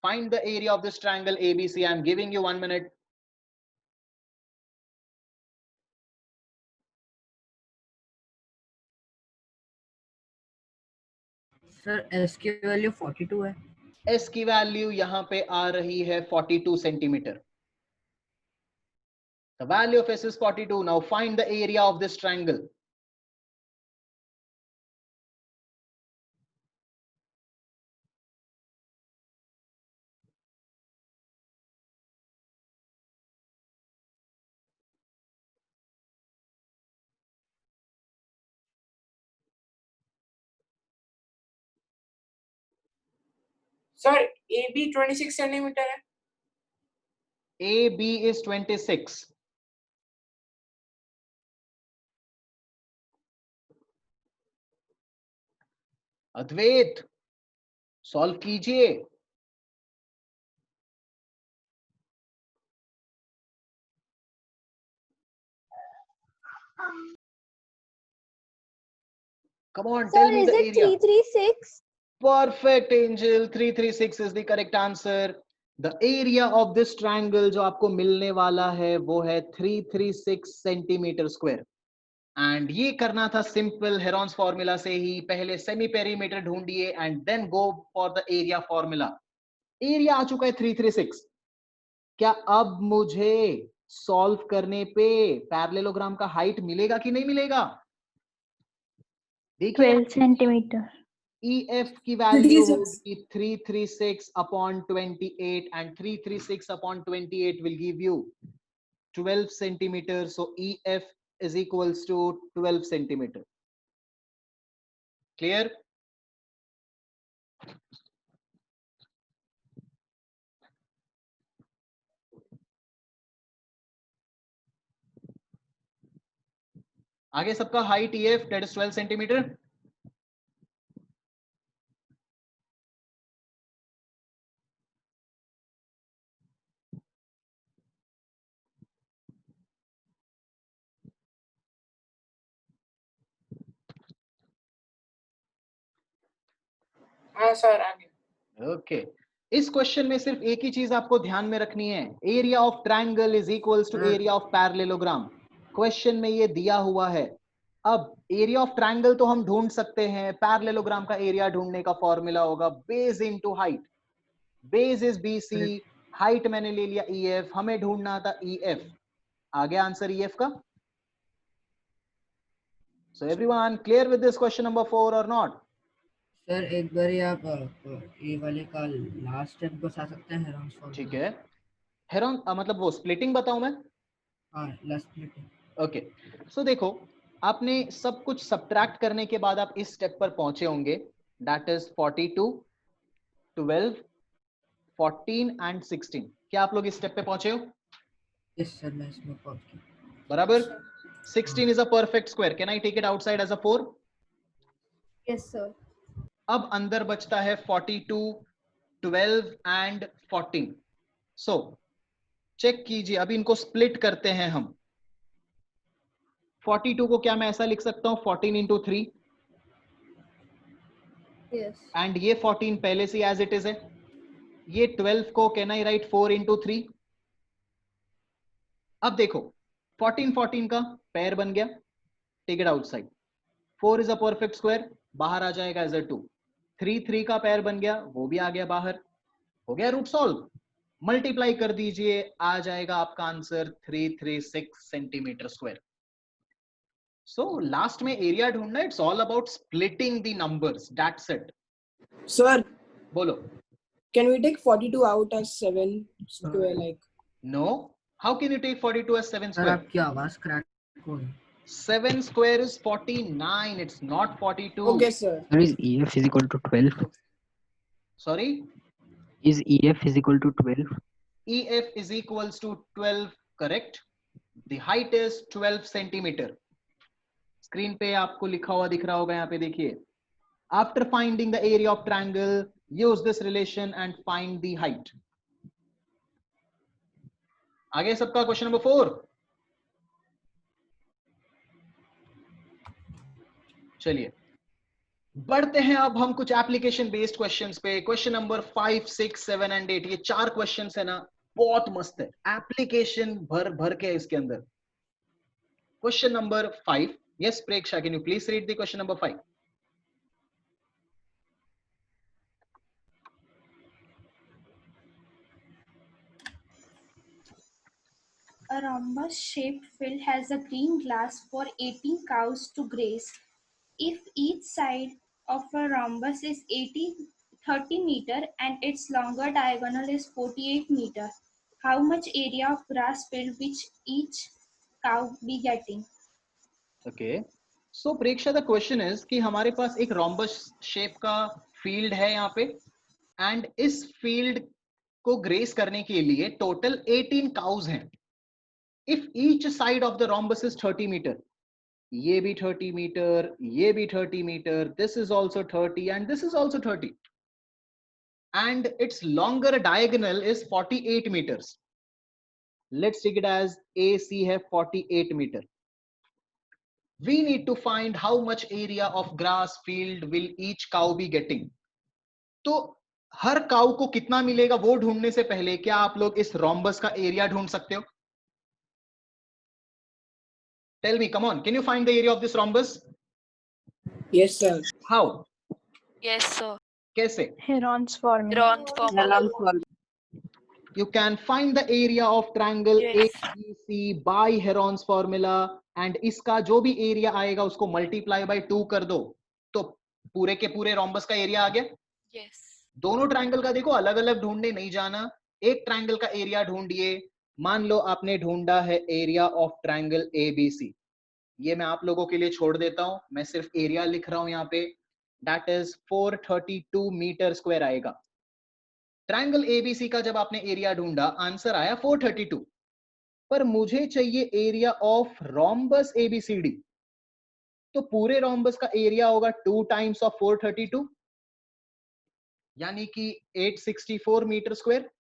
find the area of this triangle ABC. I am giving you 1 minute. Sir S की value 42 है। S की value यहाँ पे आ रही है 42 centimetre. The value of S is 42. Now find the area of this triangle. Sir AB 26 centimetre है। AB is 26. Advaita solve कीजिए। Come on, Sir, tell me is the it area. 336? Perfect, Angel. 336 is the correct answer. The area of this triangle जो आपको मिलने वाला है वो है 336 centimetre square. And ये करना था सिंपल हेरॉन्स फॉर्मूला से ही। पहले सेमी पेरीमीटर ढूंढिए and then go for the area formula. Area आ चुका है 336। क्या अब मुझे सॉल्व करने पे पैरेललोग्राम का हाइट मिलेगा कि नहीं मिलेगा? देखिए 12 सेंटीमीटर। EF की वैल्यू होगी 336 upon 28 and 336 upon 28 will give you 12 centimeters. So EF is equals to 12 centimeter. Clear? आगे सबका height EF that is 12 centimeter. हाँ सर आगे। ओके इस क्वेश्चन में सिर्फ एक ही चीज आपको ध्यान में रखनी है, area of triangle is equals to area of parallelogram. Question में ये दिया हुआ है। अब एरिया ऑफ ट्रायंगल तो हम ढूंढ सकते हैं, पैरेललोग्राम का एरिया ढूंढने का फॉर्मूला होगा base into height. Base is BC, height मैंने ले लिया EF, हमें ढूंढना था EF। आगे आंसर EF का। So everyone clear with this question number 4 और नॉट? सर एक बार आप ये वाले का लास्ट स्टेप बता सकते हैं हेरॉन्स फॉर्मूला? ठीक है, हेरॉन मतलब वो स्प्लिटिंग बताऊं मैं? हाँ लास्ट स्प्लिटिंग। ओके सो देखो, आपने सब कुछ सब्ट्रैक्ट करने के बाद आप इस स्टेप पर पहुंचे होंगे, दैट इज 42, 12, 14 एंड 16। क्या आप लोग इस स्टेप पे पहुंचे हो? यस सर मैं इसमें पहुंच गया। बराबर। 16 is a perfect square. Can I take it outside as a 4? Yes, sir. अब अंदर बचता है 42, 12 एंड 14। सो चेक कीजिए, अभी इनको स्प्लिट करते हैं हम। 42 को क्या मैं ऐसा लिख सकता हूं 14 इंटू 3? Yes. एंड ये 14 पहले से एज इट इज है। ये 12 को कैन आई राइट 4 इंटू 3? अब देखो 14 14 का पेयर बन गया, take it outside. 4 is a perfect square, बाहर आ जाएगा एज अ 2। 3 3 का पेयर बन गया, वो भी आ गया बाहर। हो गया रूट सॉल्व। मल्टीप्लाई कर दीजिए, आ जाएगा आपका answer 336 centimetre square. So last में एरिया ढूंढना, it's all about splitting the numbers, that's it. Sir, बोलो। can we take 42 out as 7 square like? No, how can you take 42 as 7 sir square? आपकी आवाज crack हो रही है। 7 square is 49, it's not 42. Okay, sir. Sir, is EF is equal to 12? Sorry? Is EF is equal to 12? EF is equals to 12, correct? The height is 12 centimeter. Screen पे आपको लिखा हुआ दिख रहा होगा, यहाँ पे देखिए। After finding the area of triangle, use this relation and find the height. आगे सबका क्वेश्चन नंबर 4। चलिए बढ़ते हैं अब हम कुछ एप्लीकेशन बेस्ड क्वेश्चंस पे। क्वेश्चन नंबर 5, 6, 7 एंड 8, ये 4 क्वेश्चंस है ना, बहुत मस्त है, एप्लीकेशन भर भर के इसके अंदर। Question number 5, yes Preksha, can you please read the question number 5? A rhombus-shaped field has a green grass for 18 cows to graze. If each side of a rhombus is 30 meter and its longer diagonal is 48 meter, how much area of grass field which each cow be getting? Okay so Preksha, the question is कि हमारे पास एक rhombus shape का field है यहाँ पे, and इस field को grace करने के लिए टोटल 18 काउज हैं। If each side of the rhombus is 30 meter, ये भी 30 मीटर, ये भी 30 metre, this is also 30 and this is also 30 and its longer diagonal is 48 meters. Let's take it as AC है 48 meter. We need to find how much area of grass field will each cow be getting. तो हर cow को कितना मिलेगा वो ढूंढने से पहले क्या आप लोग इस रोम्बस का एरिया ढूंढ सकते हो? Tell me, come on, can you find the area of this rhombus? Yes, sir. How? Yes, sir. कैसे? Heron's formula. You can find the area of triangle Yes. ABC by Heron's formula and इसका जो भी area आएगा उसको multiply by 2 कर दो तो पूरे के पूरे रोम्बस का एरिया आ गया. Yes. दोनों ट्रायंगल का देखो अलग अलग ढूंढने नहीं जाना, एक ट्रायंगल का एरिया ढूंढिए. मान लो आपने ढूंढा है एरिया ऑफ ट्रायंगल ABC, ये मैं आप लोगों के लिए छोड़ देता हूं, मैं सिर्फ एरिया लिख रहा हूं यहाँ पे. दैट इज 432 मीटर स्क्वायर आएगा. ट्रायंगल ABC का जब आपने एरिया ढूंढा आंसर आया 432, पर मुझे चाहिए एरिया ऑफ रोम्बस ABCD. तो पूरे रोम्बस का एरिया होगा 2 टाइम्स ऑफ 432 यानी कि 864 मीटर स्क्वायर.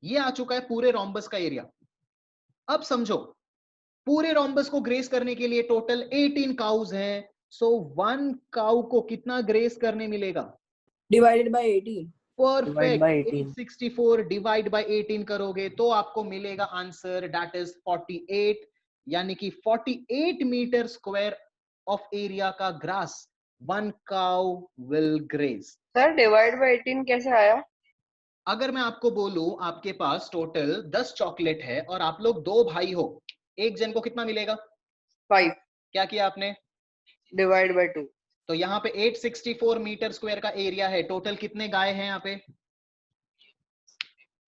ये आ चुका है पूरे रोम्बस का एरिया. अब समझो पूरे रोम्बस को ग्रेस करने के लिए टोटल 18 काउज हैं. सो 1 काउ को कितना ग्रेस करने मिलेगा? Divided by 18. Perfect. by 18. 864 divide by 18 करोगे तो आपको मिलेगा आंसर दैट इज 48 यानी कि 48 मीटर स्क्वायर ऑफ एरिया का grass 1 cow will grace. Sir divide by 18 कैसे आया? अगर मैं आपको बोलूं आपके पास टोटल 10 चॉकलेट है और आप लोग 2 भाई हो, एक जन को कितना मिलेगा? 5. क्या किया आपने? Divide by 2. तो यहाँ पे 864 मीटर स्क्वायर का एरिया है. टोटल कितने गाय हैं यहाँ पे?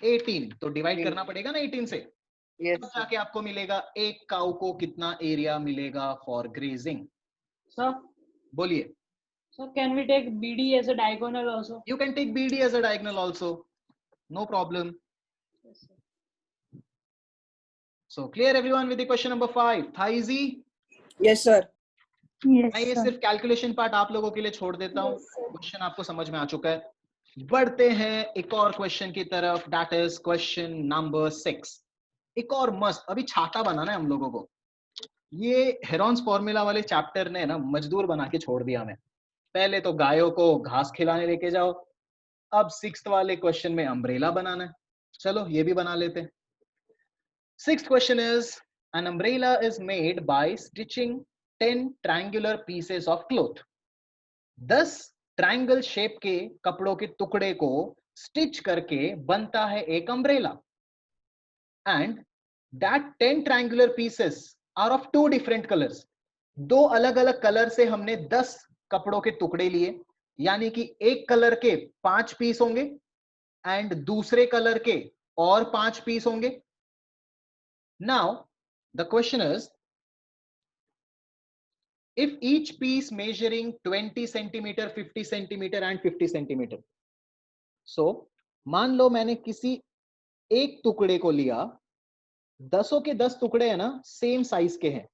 18. तो डिवाइड करना पड़ेगा ना 18 से. Yes. तब जाके आपको मिलेगा एक काउ को कितना एरिया मिलेगा फॉर ग्रेजिंग. Sir, बोलिए. so can we take BD as a diagonal also? You can take BD as a diagonal also. No problem. So clear everyone with the question number 5. था easy? Yes, sir. मैं ये सिर्फ calculation part आप लोगों के लिए छोड़ देता हूँ. क्वेश्चन आपको समझ में आ चुका है. बढ़ते हैं एक और क्वेश्चन की तरफ. That is question number 6. एक और मस्त अभी छाता बनाना है हम लोगों को. ये हेरॉन्स फॉर्मूला वाले चैप्टर ने ना मजदूर बना के छोड़ दिया हमें. पहले तो गायों को घास खिलाने लेके जाओ, अब 6th वाले क्वेश्चन में अम्ब्रेला बनाना है. चलो ये भी बना लेते हैं. 6th question is an umbrella is made by stitching 10 triangular pieces of cloth. 10 triangle shape के कपड़ों के टुकड़े को स्टिच करके बनता है एक umbrella. And that 10 triangular pieces are of 2 different colors. 2 अलग अलग कलर से हमने 10 कपड़ों के टुकड़े लिए, यानी कि एक कलर के 5 पीस होंगे एंड दूसरे कलर के और 5 पीस होंगे. Now the question is, if each piece measuring 20 centimeter, 50 centimeter and 50 centimeter. So मान लो मैंने किसी एक टुकड़े को लिया, 10 के 10 टुकड़े है ना सेम साइज के हैं.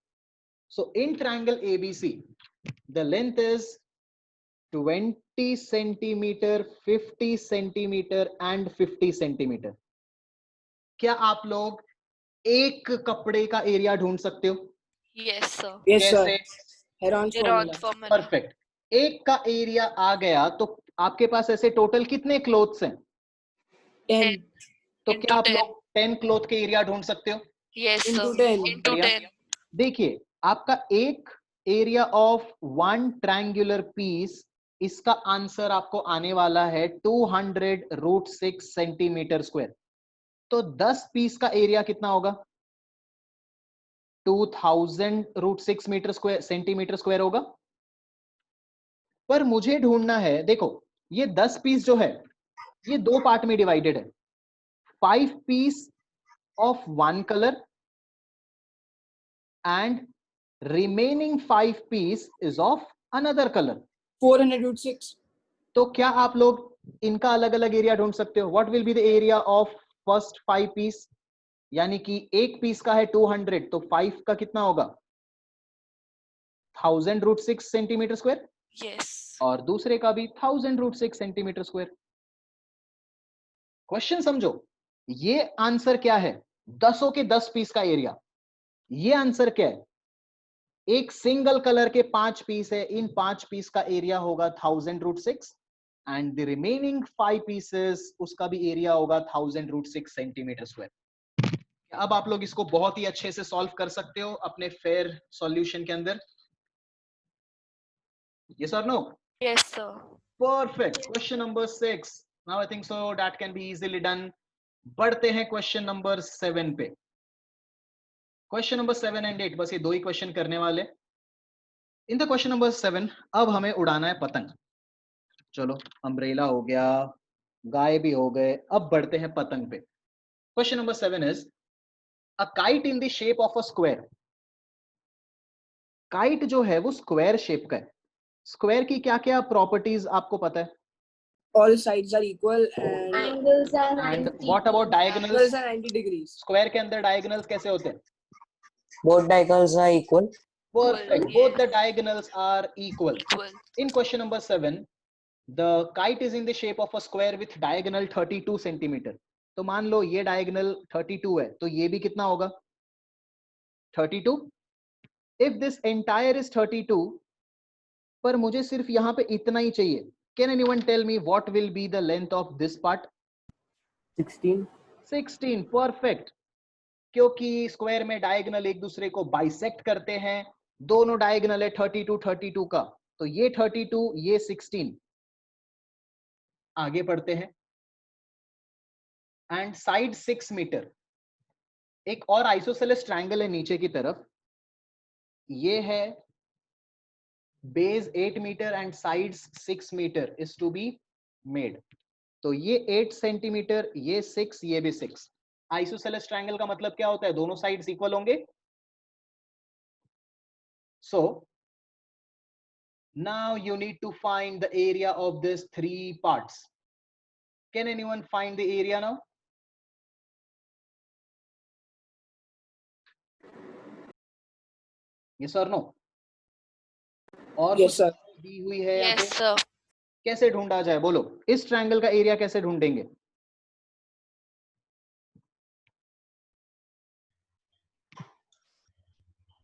So in triangle ABC the length is 20 centimeter, 50 centimeter and 50 centimeter. क्या आप लोग एक कपड़े का एरिया ढूंढ सकते हो? Yes, sir. Yes, sir. कैसे? Heron's Heron's formula. formula. Perfect. एक का एरिया आ गया तो आपके पास ऐसे टोटल कितने क्लोथ्स हैं? 10. तो Into क्या आप 10. लोग 10 क्लोथ के एरिया ढूंढ सकते हो? Yes, sir. Into 10. Into बढ़िया. 10. देखिए आपका एक एरिया ऑफ 1 ट्रायंगुलर पीस, इसका आंसर आपको आने वाला है 200√6 सेंटीमीटर स्क्वायर. तो 10 पीस का एरिया कितना होगा? 2000√6 मीटर स्क्वायर सेंटीमीटर स्क्वायर होगा. पर मुझे ढूंढना है, देखो ये 10 पीस जो है ये 2 पार्ट में डिवाइडेड है. 5 piece of 1 colour and remaining 5 piece is of another colour. 400√6. तो क्या आप लोग इनका अलग अलग एरिया ढूंढ सकते हो? What will be the area of first 5 piece? यानी कि एक पीस का है 200 तो 5 का कितना होगा? 1000√6 सेंटीमीटर स्क्वायर, Yes. और दूसरे का भी 1000√6 सेंटीमीटर स्क्वायर। क्वेश्चन समझो, ये आंसर क्या है? 10 के 10 पीस का एरिया। ये आंसर क्या है? एक सिंगल कलर के 5 पीस है, इन 5 पीस का एरिया होगा 1000√6 एंड द रिमेनिंग 5 पीसेस उसका भी एरिया होगा 1000√6 सेंटीमीटर स्क्वायर। अब आप लोग इसको बहुत ही अच्छे से सॉल्व कर सकते हो अपने फेयर सॉल्यूशन के अंदर। Yes or no? Yes, sir. Perfect. Question number 6. Now I think so that can be easily done. बढ़ते हैं क्वेश्चन नंबर 7 पे। क्वेश्चन नंबर 7 एंड 8, बस ये दो ही क्वेश्चन करने वाले। इन द क्वेश्चन नंबर 7 अब हमें उड़ाना है पतंग। चलो, अम्ब्रेला हो गया, गाय भी हो गए, अब बढ़ते हैं पतंग पे। Question number 7 is a kite in the shape of a square. Kite जो है वो स्क्वायर शेप का है। स्क्वायर की क्या क्या प्रॉपर्टीज आपको पता है? All sides are equal and Angles are and 90. What about angles diagonals? are 90 degrees. Square के अंदर डायगोनल्स कैसे होते हैं? Both diagonals are equal. Perfect. Both the diagonals are equal. Equal. In question number 7, the kite is in the shape of a square with diagonal 32 centimeter. तो मान लो ये diagonal 32 है, तो ये भी कितना होगा? 32. If this entire is 32, पर मुझे सिर्फ यहाँ पे इतना ही चाहिए. Can anyone tell me what will be the length of this part? 16. 16. Perfect. क्योंकि स्क्वायर में डायगोनल एक दूसरे को बाइसेक्ट करते हैं, दोनों डायगोनल है 32 का, तो ये 32, ये 16। आगे बढ़ते हैं। And side 6 metre. एक और आइसोसेलेस ट्रायंगल है नीचे की तरफ, ये है base 8 metre and sides 6 metre is to be made. तो ये 8 सेंटीमीटर, ये 6, ये भी 6। आइसोसेलेस ट्रायंगल का मतलब क्या होता है? दोनों साइड्स इक्वल होंगे। So now you need to find the area of these 3 parts. Can anyone find the area now? Yes or no? और Yes, sir. दी हुई है यहाँ Yes, पे, sir. कैसे ढूंढा जाए? बोलो, इस ट्रायंगल का एरिया कैसे ढूंढेंगे?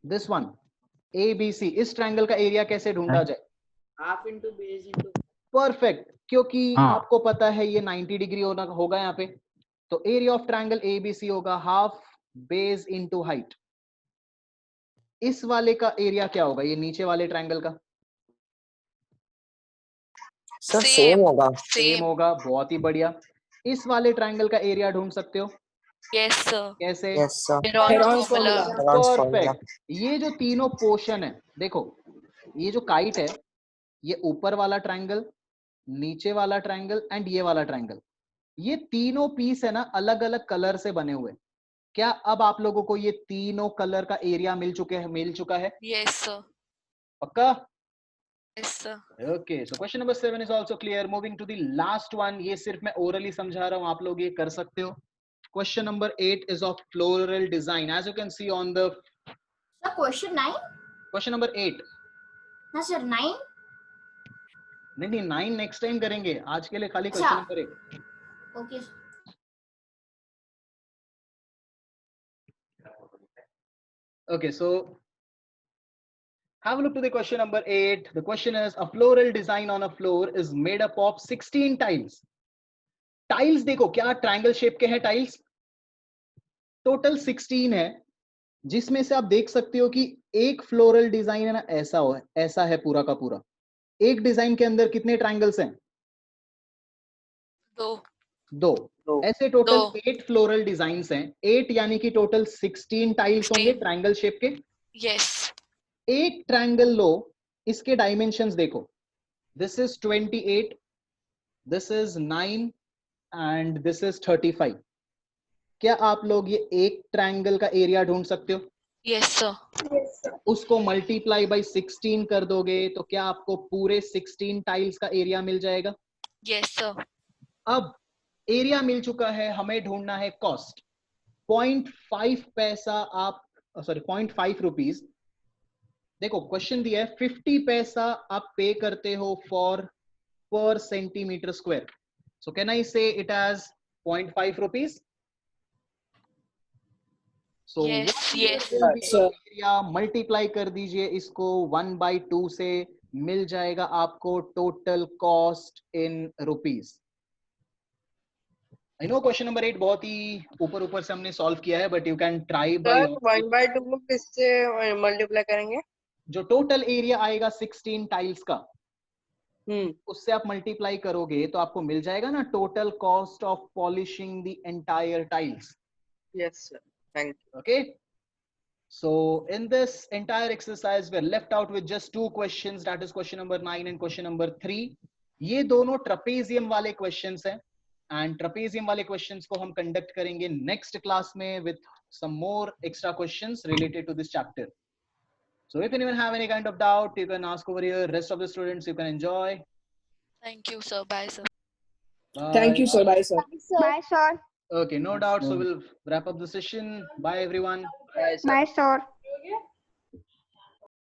This one, ABC, इस ट्रायंगल का एरिया कैसे ढूंढा जाए? Half into base into. Perfect, क्योंकि आपको पता है ये 90 डिग्री होगा यहाँ पे, तो एरिया ऑफ ट्रायंगल ABC होगा हाफ बेस इंटू हाइट। इस वाले का एरिया क्या होगा? ये नीचे वाले ट्रायंगल का सर सेम होगा। सेम होगा। बहुत ही बढ़िया। इस वाले ट्रायंगल का एरिया ढूंढ सकते हो? Yes, sir. कैसे? Yes sir. Heron's formula. Heron's formula. Perfect. ये जो तीनों पोर्शन है, देखो ये जो काइट है, ये ऊपर वाला ट्रायंगल, नीचे वाला ट्रायंगल एंड ये वाला ट्रायंगल, ये तीनों पीस है ना अलग अलग कलर से बने हुए। क्या अब आप लोगों को ये तीनों कलर का एरिया मिल चुका है? Yes, sir. पक्का? Yes, sir. Okay, so question number 7 is also clear. Moving to the last one, ये सिर्फ मैं orally समझा रहा हूँ, आप लोग ये कर सकते हो। Question number 8 is of floral design. As you can see on the Sir, question 9? question number 8. No, sir, 9? नहीं 9 नेक्स्ट टाइम करेंगे, आज के लिए खाली अच्छा। Question number 8। Okay. Okay, so have a look to the question number 8. The question is a floral design on a floor is made up of 16 tiles. Tiles देखो क्या triangle shape के हैं टाइल्स? टोटल 16 है, जिसमें से आप देख सकते हो कि एक फ्लोरल डिजाइन है ना ऐसा है पूरा का पूरा। एक डिजाइन के अंदर कितने ट्रायंगल्स हैं? दो। ऐसे टोटल 8 फ्लोरल डिजाइन्स हैं। 8 यानी कि टोटल 16 टाइल्स होंगे ट्रायंगल शेप के। Yes. एक ट्रायंगल लो, इसके डायमेंशंस देखो, this is 28, this is 9 and this is 35। क्या आप लोग ये एक ट्रायंगल का एरिया ढूंढ सकते हो? Yes, sir. Yes, sir. उसको मल्टीप्लाई बाय 16 कर दोगे तो क्या आपको पूरे 16 टाइल्स का एरिया मिल जाएगा? Yes, sir. अब एरिया मिल चुका है, हमें ढूंढना है कॉस्ट। 0.5 पैसा आप 0.5 रुपीज देखो क्वेश्चन दिया है 50 पैसा आप पे करते हो फॉर पर centimeter square. So can I say it as 0.5 rupees. So Yes, yes. Area multiply कर दीजिए इसको 1/2 से, मिल जाएगा आपको total cost in rupees. I know question number 8 बहुत ही ऊपर ऊपर से हमने सॉल्व किया है, but you can try by. 1/2 को किससे मल्टीप्लाई करेंगे? जो टोटल एरिया आएगा 16 टाइल्स का, उससे आप मल्टीप्लाई करोगे तो आपको मिल जाएगा ना total cost of polishing the entire tiles. Yes sir, thank you. Okay, so in this entire exercise we're left out with just 2 questions, that is question number 9 and question number 3. ये दोनों trapezium वाले questions हैं, and trapezium वाले questions को हम conduct करेंगे next class में with some more extra questions related to this chapter. So if anyone have any kind of doubt, you can ask over here. Rest of the students, you can enjoy. Thank you, sir. Bye, sir. Bye. Thank you, sir. Bye, sir. Bye, sir. Okay, no doubt. So we'll wrap up the session. Bye everyone. Bye, sir. Bye, sir.